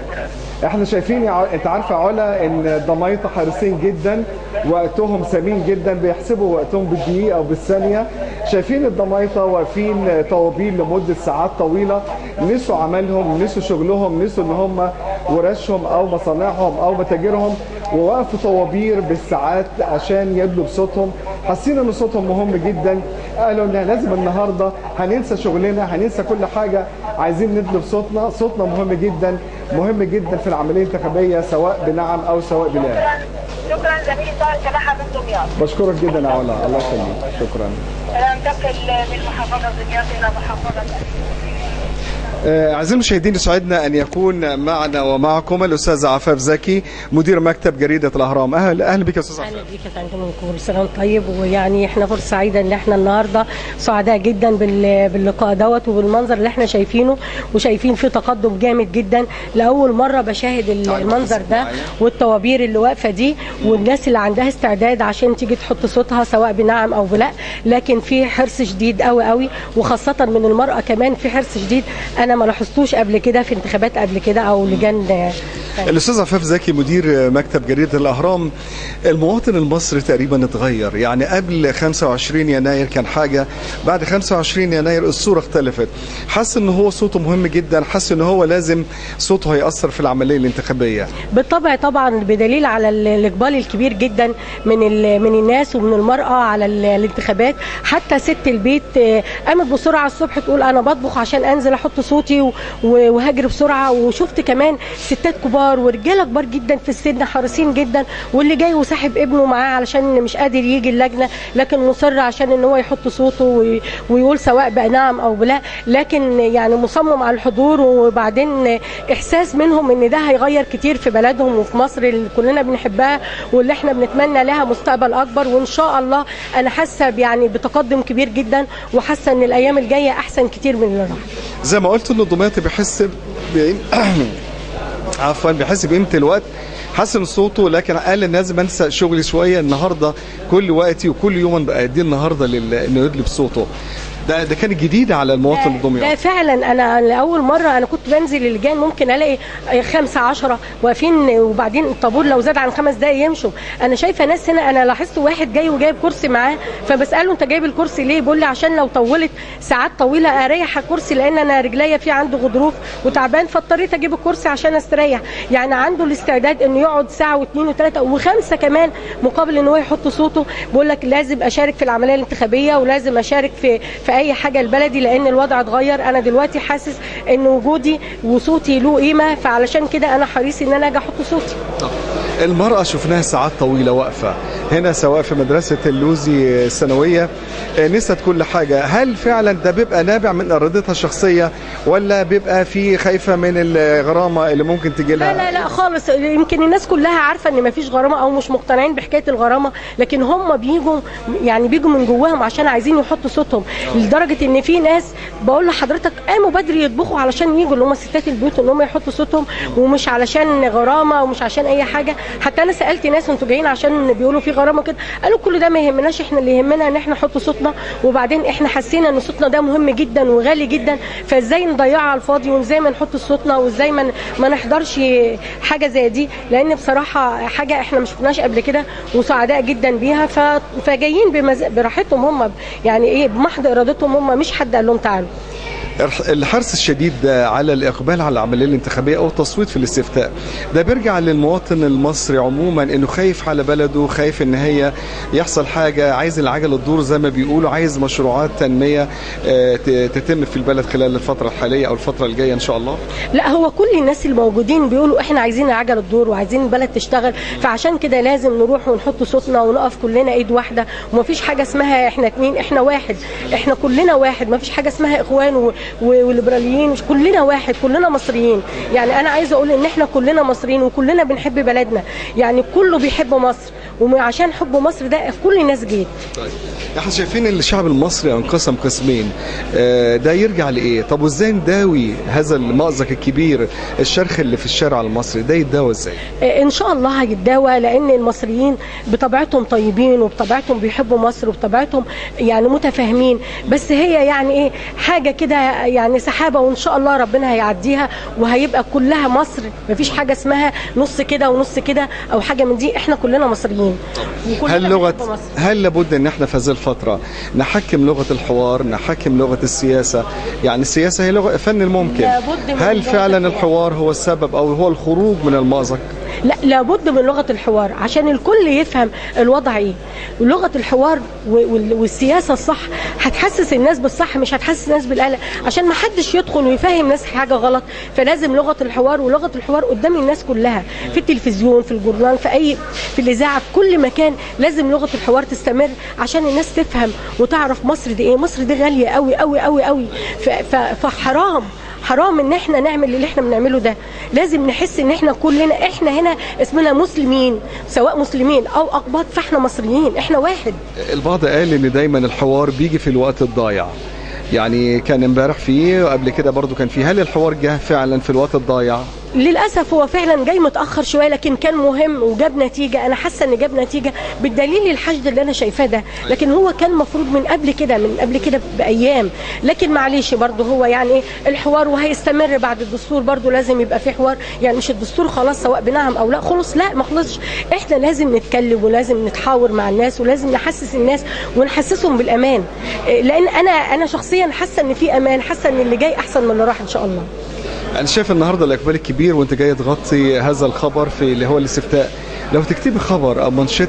احنا شايفين انت عارفه علا ان الضمايطه حريصين جدا، وقتهم ثمين جدا، بيحسبوا وقتهم بالدقيقه او بالثانيه. شايفين الضمايطه واقفين طوابير لمده ساعات طويله، نسوا عملهم، نسوا شغلهم، نسوا ان هم ورشهم او مصانعهم او متاجرهم، ووقفوا طوابير بالساعات عشان يدلوا بصوتهم. حاسين ان صوتهم مهم جدا، قالوا ان لازم النهارده هننسى شغلنا، هننسى كل حاجه، عايزين ندلوا بصوتنا. صوتنا مهم جدا، مهم جدا في العمليه الانتخابيه، سواء بنعم او سواء بلا. شكرا زميلي طاهر سماحه من دمياط. بشكرك جدا يا علا، الله يخليك. شكرا. ننتقل من محافظه دمياط الى محافظه أعزائي المشاهدين، يسعدنا أن يكون معنا ومعكم الأستاذ عفاف زكي، مدير مكتب جريدة الأهرام. أهلا بك يا أستاذ عفاف. أهلا بك يا فندم، كل سنة وأنت طيب. ويعني إحنا فرصة سعيدة إن إحنا النهاردة سعداء جدا باللقاء دوت وبالمنظر اللي إحنا شايفينه، وشايفين فيه تقدم جامد جدا. لأول مرة بشاهد المنظر ده والطوابير اللي واقفة دي، والناس اللي عندها استعداد عشان تيجي تحط صوتها سواء بنعم أو بلا. لكن في حرص شديد قوي قوي، وخاصة من المرأة كمان في حرص شديد أنا ما لاحظتوش قبل كده في انتخابات قبل كده او لجان. الاستاذ عفاف زكي مدير مكتب جريده الاهرام، المواطن المصري تقريبا اتغير، يعني قبل 25 يناير كان حاجه، بعد 25 يناير الصوره اختلفت. حس ان هو صوته مهم جدا، حس ان هو لازم صوته هيأثر في العمليه الانتخابيه. بالطبع طبعا، بدليل على الاقبال الكبير جدا من الناس ومن المراه على الانتخابات. حتى ست البيت قامت بسرعه الصبح تقول انا بطبخ عشان انزل احط صوتي وهجري بسرعه. وشفت كمان ستات كبار ورجاله كبار جدا في السن حريصين جدا، واللي جاي وساحب ابنه معاه علشان مش قادر يجي اللجنه، لكن مصر عشان ان هو يحط صوته ويقول سواء بقى نعم او بلا. لكن يعني مصمم على الحضور، وبعدين احساس منهم ان ده هيغير كتير في بلدهم وفي مصر اللي كلنا بنحبها واللي احنا بنتمنى لها مستقبل اكبر. وان شاء الله انا حاسه يعني بتقدم كبير جدا، وحاسه ان الايام الجايه احسن كتير من اللي راح. زي ما قلت ان الضمايطي بيحس بيحس بقيمه الوقت، حسن صوته، لكن قال لازم انسى شغلي شويه النهارده، كل وقتي وكل يوم بقى دي النهارده انه يدلي بصوته. ده كان جديد على المواطن الدمياطي. ده فعلا انا لاول مره انا كنت بنزل اللجان ممكن الاقي 5 10 واقفين، وبعدين الطابور لو زاد عن 5 دقايق يمشوا. انا شايفه ناس هنا، انا لاحظت واحد جاي وجايب كرسي معاه، فبساله انت جايب الكرسي ليه؟ بيقول لي عشان لو طولت ساعات طويله اريح الكرسي، لان انا رجليا في عنده غضروف وتعبان، فاضطريت اجيب الكرسي عشان استريح. يعني عنده الاستعداد انه يقعد ساعه واثنين وثلاثه وخمسه كمان مقابل ان هو يحط صوته. بيقول لك لازم اشارك في العمليه الانتخابيه ولازم اشارك في اي حاجه لبلدي، لان الوضع اتغير. انا دلوقتي حاسس ان وجودي وصوتي له قيمه، فعلشان كده انا حريص ان انا اجي احط صوتي. المرأة شفناها ساعات طويلة واقفة هنا، سواء في مدرسة اللوزي الثانوية، نسيت كل حاجة. هل فعلا ده بيبقى نابع من إرادتها الشخصية، ولا بيبقى في خايفة من الغرامة اللي ممكن تجي لها؟ لا خالص. يمكن الناس كلها عارفة ان مفيش غرامة او مش مقتنعين بحكاية الغرامة، لكن هم بيجوا من جواهم عشان عايزين يحطوا صوتهم. لدرجة ان في ناس بقول لحضرتك قاموا بدري يطبخوا علشان يجوا، اللي هم ستات البيوت، ان هم يحطوا صوتهم، ومش علشان غرامة ومش عشان اي حاجة. حتى انا سالت ناس انتوا جايين عشان بيقولوا في غرامه كده، قالوا كل ده ما يهمناش، احنا اللي يهمنا ان احنا نحط صوتنا. وبعدين احنا حسينا ان صوتنا ده مهم جدا وغالي جدا، فازاي نضيعه على الفاضي، وازاي ما نحط صوتنا، وازاي ما نحضرش حاجه زي دي، لان بصراحه حاجه احنا ما شفناش قبل كده وسعداء جدا بيها. فجايين براحتهم هم، يعني ايه، بمحض ارادتهم هم، مش حد قال لهم تعالوا. الحرص الشديد على الإقبال على العملية الانتخابية أو التصويت في الاستفتاء، ده بيرجع للمواطن المصري عموما إنه خايف على بلده، خايف إن هي يحصل حاجة، عايز العجلة تدور زي ما بيقولوا، عايز مشروعات تنمية تتم في البلد خلال الفترة الحالية أو الفترة الجاية إن شاء الله. لا، هو كل الناس الموجودين بيقولوا إحنا عايزين العجلة تدور وعايزين البلد تشتغل، فعشان كده لازم نروح ونحط صوتنا ونقف كلنا إيد واحدة، ومفيش حاجة اسمها إحنا اتنين، إحنا واحد، إحنا كلنا واحد، مفيش حاجة اسمها إخوان والليبراليين، مش كلنا واحد، كلنا مصريين. يعني انا عايزه اقول ان احنا كلنا مصريين وكلنا بنحب بلدنا، يعني كله بيحب مصر وعشان حب مصر ده كل الناس جيت. طيب احنا شايفين ان الشعب المصري انقسم قسمين، ده يرجع لايه؟ طب وازاي نداوي هذا المأزق الكبير، الشرخ اللي في الشارع المصري ده يتداوى ازاي؟ ان شاء الله هيتداوى، لان المصريين بطبيعتهم طيبين وبطبيعتهم بيحبوا مصر وبطبيعتهم يعني متفاهمين، بس هي يعني ايه حاجه كده يعني سحابه، وان شاء الله ربنا هيعديها وهيبقى كلها مصر، مفيش حاجه اسمها نص كده ونص كده او حاجه من دي، احنا كلنا مصريين. هل لابد ان احنا في هذه الفتره نحكم لغه الحوار، نحكم لغه السياسه؟ يعني السياسه هي لغه فن الممكن، هل فعلا الحوار هو السبب او هو الخروج من المأزق؟ لا، لابد من لغه الحوار عشان الكل يفهم الوضع ايه. ولغه الحوار والسياسه الصح هتحسس الناس بالصح، مش هتحسس الناس بالقلق، عشان ما حدش يدخل ويفهم ناس حاجه غلط. فلازم لغه الحوار، ولغه الحوار قدام الناس كلها، في التلفزيون، في الجورنال، في الاذاعه، في كل مكان لازم لغه الحوار تستمر عشان الناس تفهم وتعرف مصر دي ايه. مصر دي غاليه قوي قوي قوي قوي، حرام ان احنا نعمل اللي احنا بنعمله ده. لازم نحس ان احنا كلنا، احنا هنا اسمنا مسلمين، سواء مسلمين او اقباط، فاحنا مصريين، احنا واحد. البعض قال ان دايما الحوار بيجي في الوقت الضايع، يعني كان امبارح فيه وقبل كده برضو كان فيه، هل الحوار جه فعلا في الوقت الضايع؟ للاسف هو فعلا جاي متاخر شويه، لكن كان مهم وجاب نتيجه. انا حاسه ان جاب نتيجه بالدليل الحشد اللي انا شايفاه ده، لكن هو كان المفروض من قبل كده بايام. لكن معلش برضه هو يعني ايه الحوار، وهيستمر بعد الدستور برضه لازم يبقى في حوار. يعني مش الدستور خلاص سواء بنعم او لا خلص، لا ما خلصش، احنا لازم نتكلم ولازم نتحاور مع الناس ولازم نحسس الناس ونحسسهم بالامان. لان انا شخصيا حاسه ان في امان، حاسه ان اللي جاي احسن من اللي راح ان شاء الله. أنا شايف النهارده الإقبال الكبير وأنت جاي تغطي هذا الخبر في اللي هو الاستفتاء. لو تكتبي خبر أو منشط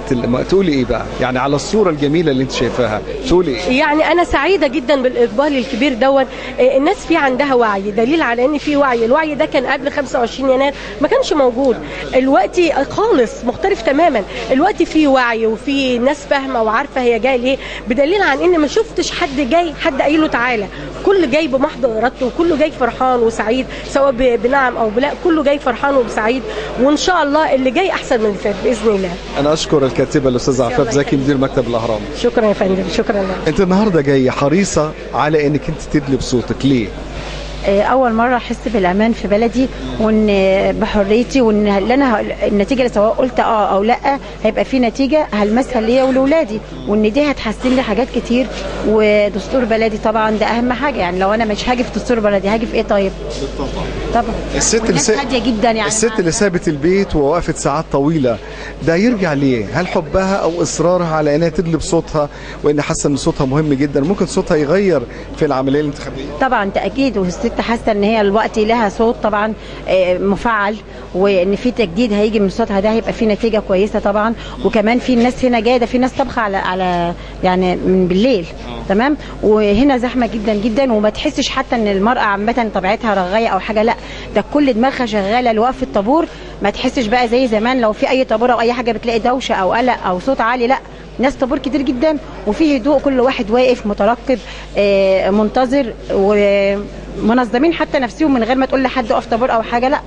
تقولي إيه بقى؟ يعني على الصورة الجميلة اللي أنت شايفاها تقولي إيه؟ يعني أنا سعيدة جدا بالإقبال الكبير دون. الناس في عندها وعي، دليل على إن في وعي. الوعي ده كان قبل 25 يناير ما كانش موجود، الوقت خالص مختلف تماما. الوقت في وعي وفي ناس فاهمة وعارفة هي جاية ليه، بدليل عن إن ما شفتش حد جاي حد قايل له تعالى. كل جاي بمحض إرادته وكله جاي فرحان وسعيد، سواء بنعم أو بلا، كله جاي فرحان وسعيد. وإن شاء الله اللي جاي أحسن من اللي فات بإذن الله. أنا أشكر الكاتبة الأستاذة عفاف زكي مدير مكتب الأهرام. شكرا يا فندم، شكرا لك. أنت النهارده جايه حريصة على إنك أنت تدلي بصوتك، ليه؟ اول مره احس بالامان في بلدي، وان بحريتي، وان انا النتيجه اللي سواء قلت او لا هيبقى في نتيجه هلمسها ليا ولولادي، وان دي هتحسن لي حاجات كتير. ودستور بلدي طبعا ده اهم حاجه. يعني لو انا مش هاجي في دستور بلدي هاجي في ايه؟ طيب طبعا الست هاديه جدا. يعني الست اللي سابت البيت ووقفت ساعات طويله، ده يرجع ليه؟ هل حبها او اصرارها على انها تدلي بصوتها، وان حاسه ان صوتها مهم جدا، ممكن صوتها يغير في العمليه الانتخابيه؟ طبعا تاكيد. والست حاسه ان هي الوقت لها صوت طبعا مفعل، وان في تجديد هيجي من صوتها، ده هيبقى في نتيجه كويسه طبعا. وكمان في ناس هنا جايه، ده في ناس طبخه على يعني من بالليل، تمام. وهنا زحمه جدا جدا، وما تحسش حتى ان المراه عامه طبيعتها رغايه او حاجه، لا ده كل دماغها شغاله لوقف الطابور. ما تحسش بقى زي زمان لو في اي طابور او اي حاجه بتلاقي دوشه او قلق او صوت عالي، لا ناس طابور كتير جدا وفي هدوء، كل واحد واقف مترقب منتظر، ومنظمين حتى نفسهم من غير ما تقول لحد اقف طابور او حاجه. لا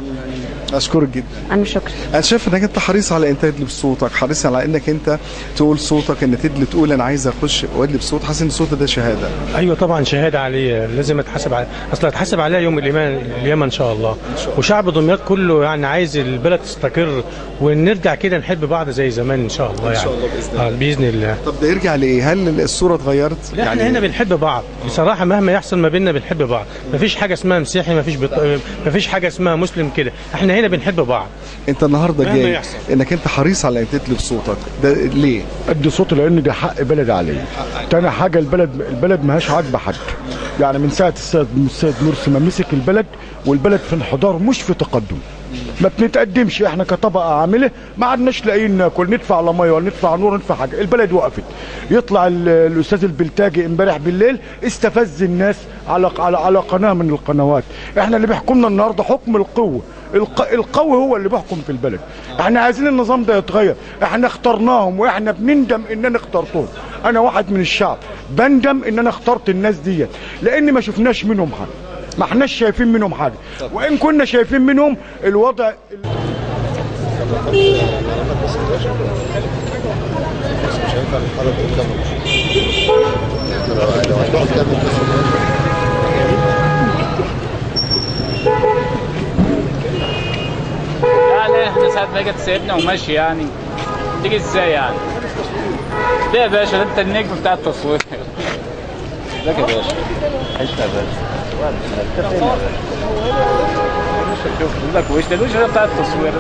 اشكرك جدا. انا شكرا. انا شايف انك انت حريص على انت تدلي بصوتك، حريص على انك انت تقول صوتك، ان تدلي تقول انا عايز اخش وادلي بصوت. حاسس ان صوتي ده شهاده. ايوه طبعا شهاده عليه، لازم اتحاسب عليه، اصل هتحاسب عليها يوم القيامه ان شاء الله. وشعب دمياط كله يعني عايز البلد تستقر ونرجع كده نحب بعض زي زمان ان شاء الله. يعني ان شاء الله باذن الله. طب ده يرجع لايه؟ هل الصوره اتغيرت؟ لا يعني احنا هنا بنحب بعض بصراحه، مهما يحصل ما بيننا بنحب بعض. مفيش حاجه اسمها مسيحي، مفيش حاجه اسمها مسلم كده، احنا هنا بنحب بعض. انت النهارده جاي انك انت حريص على انك تدلي بصوتك، ده ليه؟ ادي صوتي لان ده حق بلدي عليا. تاني حاجه البلد ماهاش عاجبه حد. يعني من ساعه السيد مرسي ما مسك البلد، والبلد في انحدار مش في تقدم. ما بنتقدمش احنا كطبقه عامله، ما عدناش لاقيين ناكل، ندفع على ميه ولا ندفع نور، ندفع حاجه. البلد وقفت. يطلع الاستاذ البلتاجي امبارح بالليل استفز الناس على قناه من القنوات. احنا اللي بيحكمنا النهارده حكم القوه. القوي هو اللي بيحكم في البلد. احنا عايزين النظام ده يتغير. احنا اخترناهم واحنا بنندم ان انا اخترتهم. انا واحد من الشعب بندم ان انا اخترت الناس ديت، لان ما شفناش منهم حاجه، ما احناش شايفين منهم حاجه. وان كنا شايفين منهم الوضع ينفع نتحرك قدام لو هتقعد تعمل يعني احنا ساعة ما جت تسيبنا وماشي يعني تيجي ازاي يعني؟ ده يا باشا ده انت النجم بتاع التصوير. ازيك يا باشا؟ عشت يا باشا. شوف لك وش ده الوش بتاع التصوير.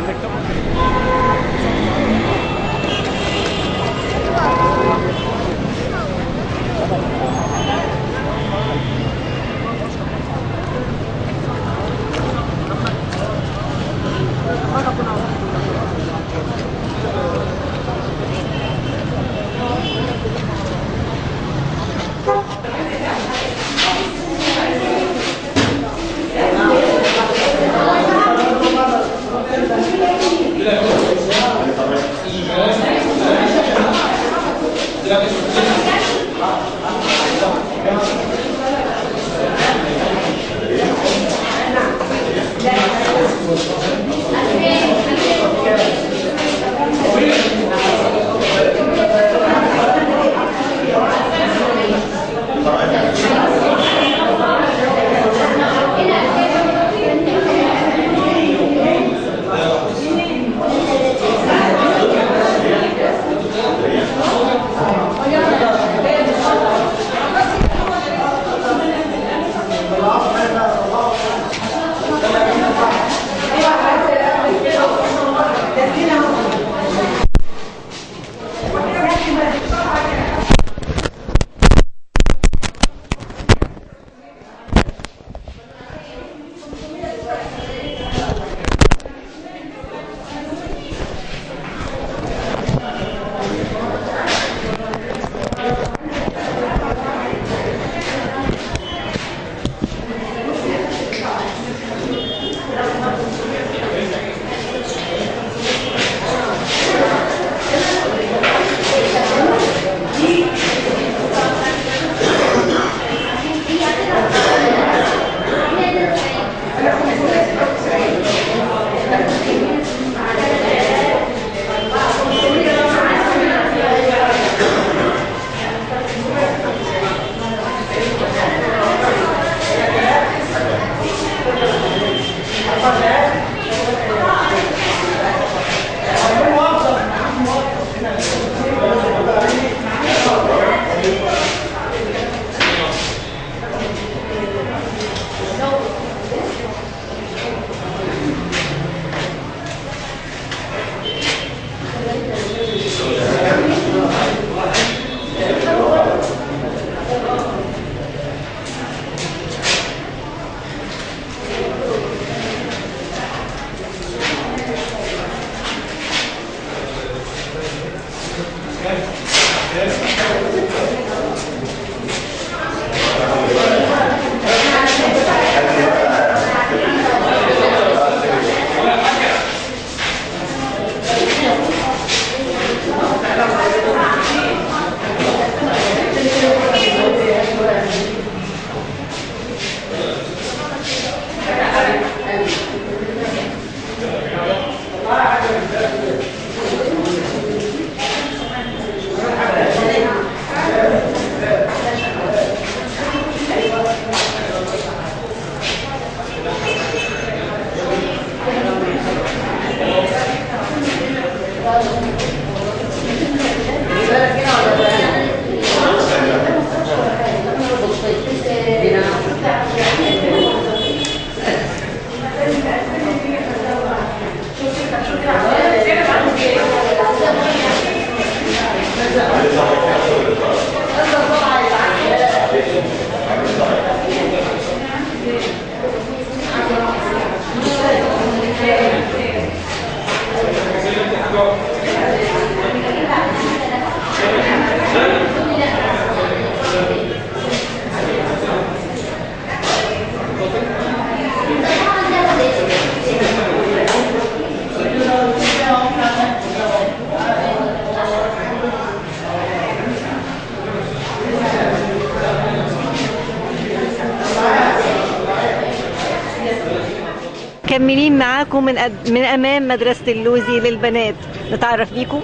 مكملين معاكم من امام مدرسه اللوزي للبنات. نتعرف بيكم.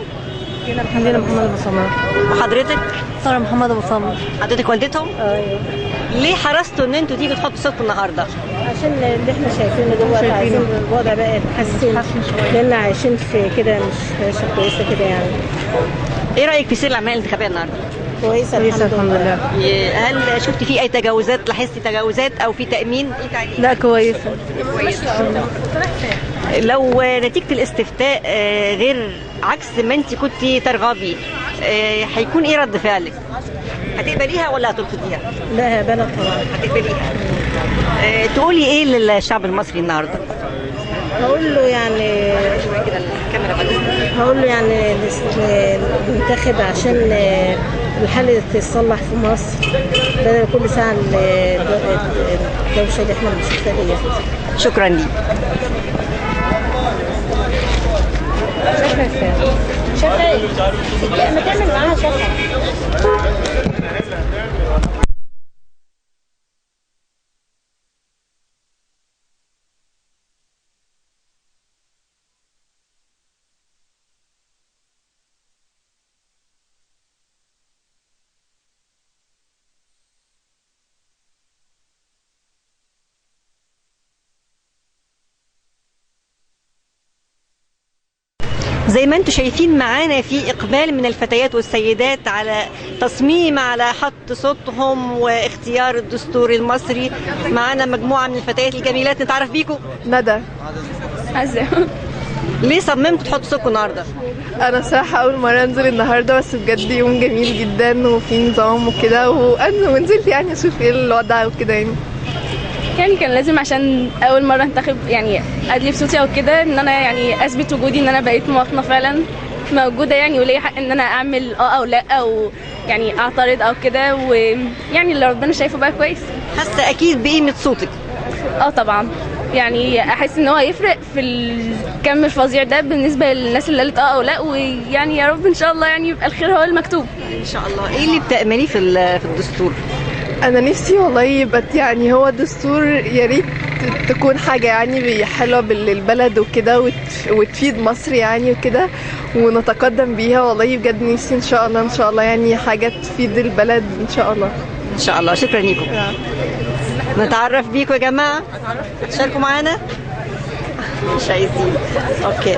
عندنا محمد ابو سمر. وحضرتك؟ ساره محمد ابو سمر. حضرتك والدتهم؟ ايوه. ليه حرصتوا ان انتوا تيجوا تحطوا صوتكم النهارده؟ عشان اللي احنا شايفينه دلوقتي، عايزين الوضع بقى يتحسن لان عايشين في كده مش كويسه كده يعني. ايه رايك في سير الاعمال الانتخابيه النهارده؟ كويسه الحمد لله. هل شفت في اي تجاوزات؟ لاحظتي تجاوزات او في تامين؟ لا كويسه. لو نتيجه الاستفتاء غير عكس ما انت كنتي ترغبي، هيكون ايه رد فعلك؟ هتقبليها ولا هترفضيها؟ لا هقبلها طبعا. هتقبليها. تقولي ايه للشعب المصري النهارده؟ هقول له يعني هقول له يعني ننتخب عشان الحالة تتصلح في مصر بدل كل ساعة الدوشة اللي احنا بنشوفها دي. شكرا ليك. شكرا ما تعمل معاها شكرا. زي ما انتم شايفين معانا في اقبال من الفتيات والسيدات على تصميم، على حط صوتهم واختيار الدستور المصري. معانا مجموعه من الفتيات الجميلات، نتعرف بيكم. ندى. عزة. ليه صممتوا تحطوا صوتكم النهارده؟ انا صراحه اول مره انزل النهارده، بس بجد يوم جميل جدا وفي نظام وكده، ونزلت يعني اشوف ايه الوضع وكده يعني كان لازم عشان اول مره انتخب يعني ادلي بصوتي او كده، ان انا يعني اثبت وجودي، ان انا بقيت مواطنه فعلا موجوده يعني، وليا حق ان انا اعمل او لا، او يعني اعترض او كده، ويعني اللي ربنا شايفه بقى كويس. حاسه اكيد بقيمه صوتك؟ طبعا، يعني احس ان هو هيفرق في الكم الفظيع ده بالنسبه للناس اللي قالت او لا، ويعني يا رب ان شاء الله يعني يبقى الخير هو المكتوب ان شاء الله. ايه اللي بتأمليه في الدستور؟ انا نفسي والله يبقى يعني هو دستور يا ريت تكون حاجه يعني حلوه للبلد وكده، وتفيد مصر يعني وكده، ونتقدم بيها. والله بجد نفسي ان شاء الله يعني حاجه تفيد البلد ان شاء الله. ان شاء الله. شكرا لكم. نتعرف بيكم يا جماعه، تشاركوا معانا. مش عايزين. اوكي.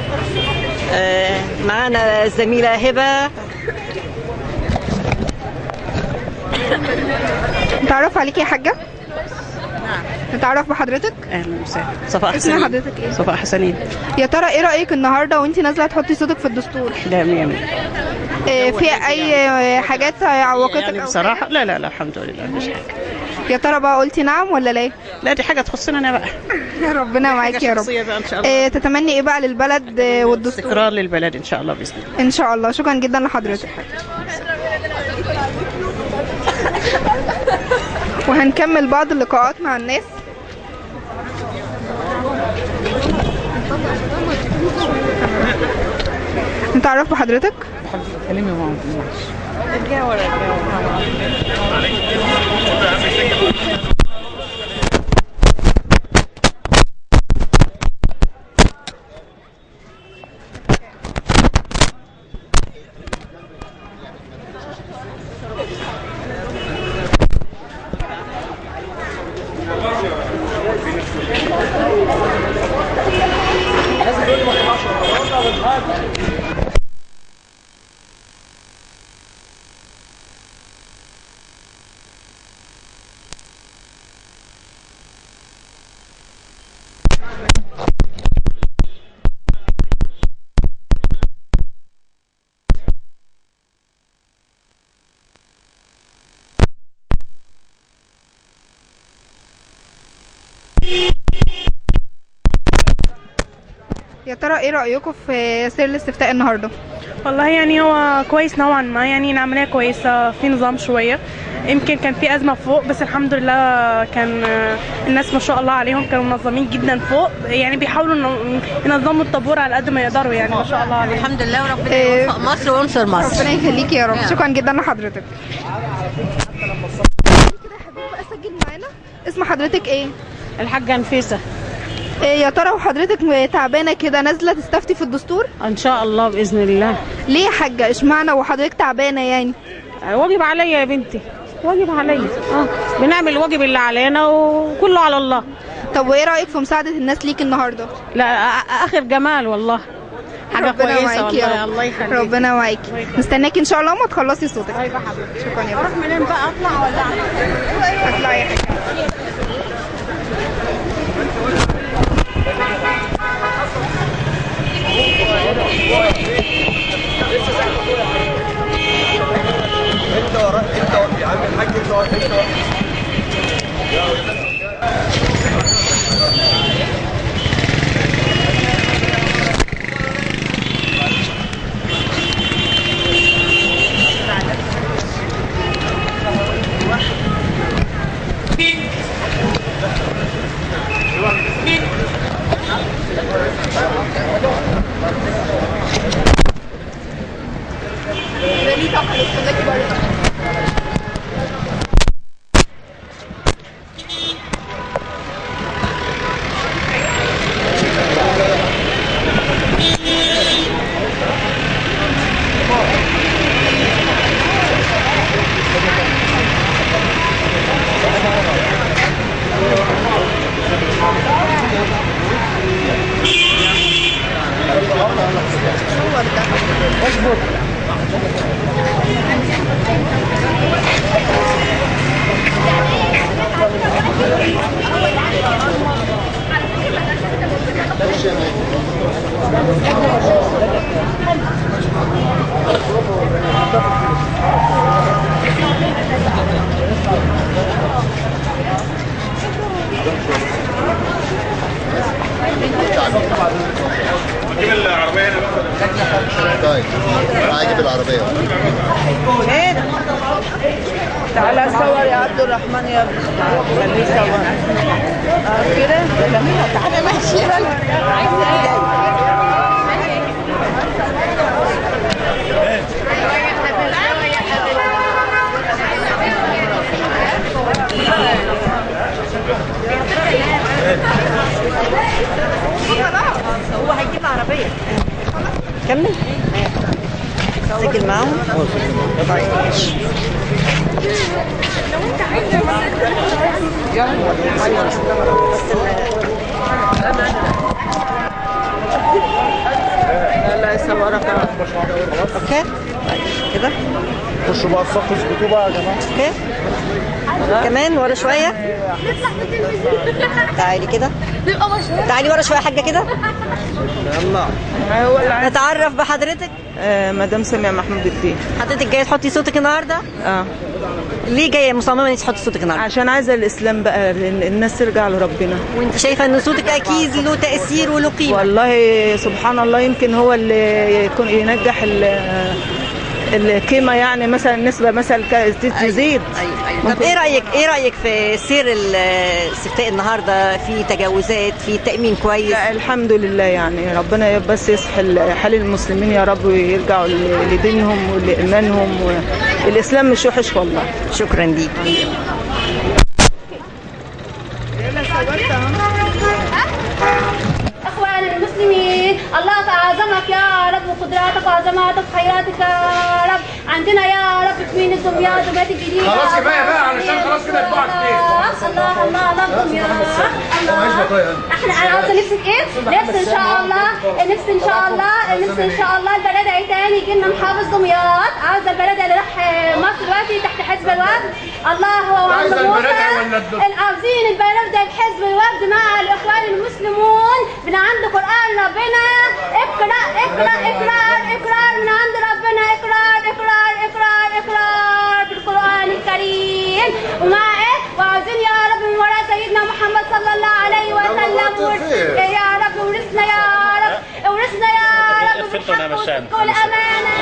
معانا الزميله هبه. نتعرف عليكي يا حاجة؟ نعم. نتعرف بحضرتك؟ اهلا وسهلا. صفاء حسنين. اسم حضرتك ايه؟ صفاء حسنين. يا ترى ايه رأيك النهارده وانتي نازلة تحطي صوتك في الدستور؟ لا مية مية. في اي حاجات عوقتك يعني بصراحة لا الحمد لله مفيش حاجة. يا ترى بقى قلتي نعم ولا لا؟ لا دي حاجة تخصنا انا بقى. ربنا معاكي يا رب. بقى ان شاء الله. تتمني ايه بقى للبلد والدستور؟ استقرار للبلد ان شاء الله باذن الله. ان شاء الله. شكرا جدا لحضرتك. وهنكمل بعض اللقاءات مع الناس. نتعرف بحضرتك؟ كلمي ماما. ارجعي ورا. يا ترى ايه رأيكم في سير الاستفتاء النهارده؟ والله يعني هو كويس نوعا ما، يعني العملية كويسة، في نظام شوية. يمكن كان في أزمة فوق، بس الحمد لله كان الناس ما شاء الله عليهم كانوا منظمين جدا فوق، يعني بيحاولوا ينظموا الطابور على قد ما يقدروا، يعني ما شاء الله عليهم. الحمد لله، وربنا يوفق مصر وينصر مصر. ربنا يخليكي يا رب. شكرا جدا لحضرتك. اسم حضرتك ايه؟ الحاجة نفيسة. يا ترى وحضرتك تعبانه كده نازله تستفتي في الدستور؟ ان شاء الله باذن الله. ليه يا حاجه اشمعنى وحضرتك تعبانه يعني؟ واجب عليا يا بنتي، واجب عليا. بنعمل الواجب اللي علينا وكله على الله. طب وايه رايك في مساعده الناس ليك النهارده؟ لا اخر جمال والله، حاجه كويسه والله. الله يخليك، ربنا معاكي. مستناكي ان شاء الله ما تخلصي صوتك. طيب يا حبيبتي، شكرا يا اروح منين بقى؟ اطلع ولا اطلعي يا حاجه. انت ورا يا عم الحاج، انت ورا نجيب العربية هنا بقى. طيب هجيب العربية. تعالى صور يا عبد الرحمن يا ابني. خليه صور. كده تعالى ماشي. هو هيجيب عربية. كمل. سجل معاهم. طيب ماشي. لو انت عايز لا يصورك. اوكي كده. خشوا بقى الصف اسكتوا بقى يا جماعه. اوكي كمان ورا شويه. تعالي كده. تعالي ورا شويه يا حاجه كده. يلا نتعرف بحضرتك. مدام سمية محمود الدين. حضرتك جايه تحطي صوتك النهارده؟ ليه جايه مصممه انك تحطي صوتك النهارده؟ عشان عايزه الاسلام بقى الناس ترجع لربنا. وانت شايفه ان صوتك اكيد له تاثير وله قيمه؟ والله سبحان الله، يمكن هو اللي يكون ينجح القيمه، يعني مثلا النسبه مثلا تزيد. أيوة. طب ايه رايك في سير الاستفتاء النهارده؟ في تجاوزات، في تامين كويس؟ لا الحمد لله، يعني ربنا بس يصلح حال المسلمين يا رب، ويرجعوا لدينهم ولايمانهم، والاسلام مش وحش والله. شكرا ليك. اخوان المسلمين، الله تعظمك يا رب، وقدراتك وعظماتك وخيراتك يا رب. عندنا يا رب تمين الدمياط ومات الجديد. خلاص كفايه بقى، علشان خلاص كده اتبعت كتير. الله الله الله دمياط. الله احنا انا عاوزه نفسك ايه؟ نفسي ان شاء الله، نفسي ان شاء الله، نفسي ان شاء الله البلد ايه تاني يجي لنا محافظ دمياط. عاوزه البلد اللي راح مصر دلوقتي تحت حزب الوفد. الله هو وعند موسى. عاوزين البلد ده بحزب الوفد مع الاخوان المسلمون. من عند قرآن ربنا. اقرأ اقرأ اقرار اقرار من عند ربنا. اقرار اقرار اقرار اقرار بالقرآن الكريم. ومع ايه؟ وعاوزين يا رب من وراء سيدنا محمد صلى الله عليه وسلم. يا رب ورثنا يا رب، ورثنا يا رب بالحق والأمانة.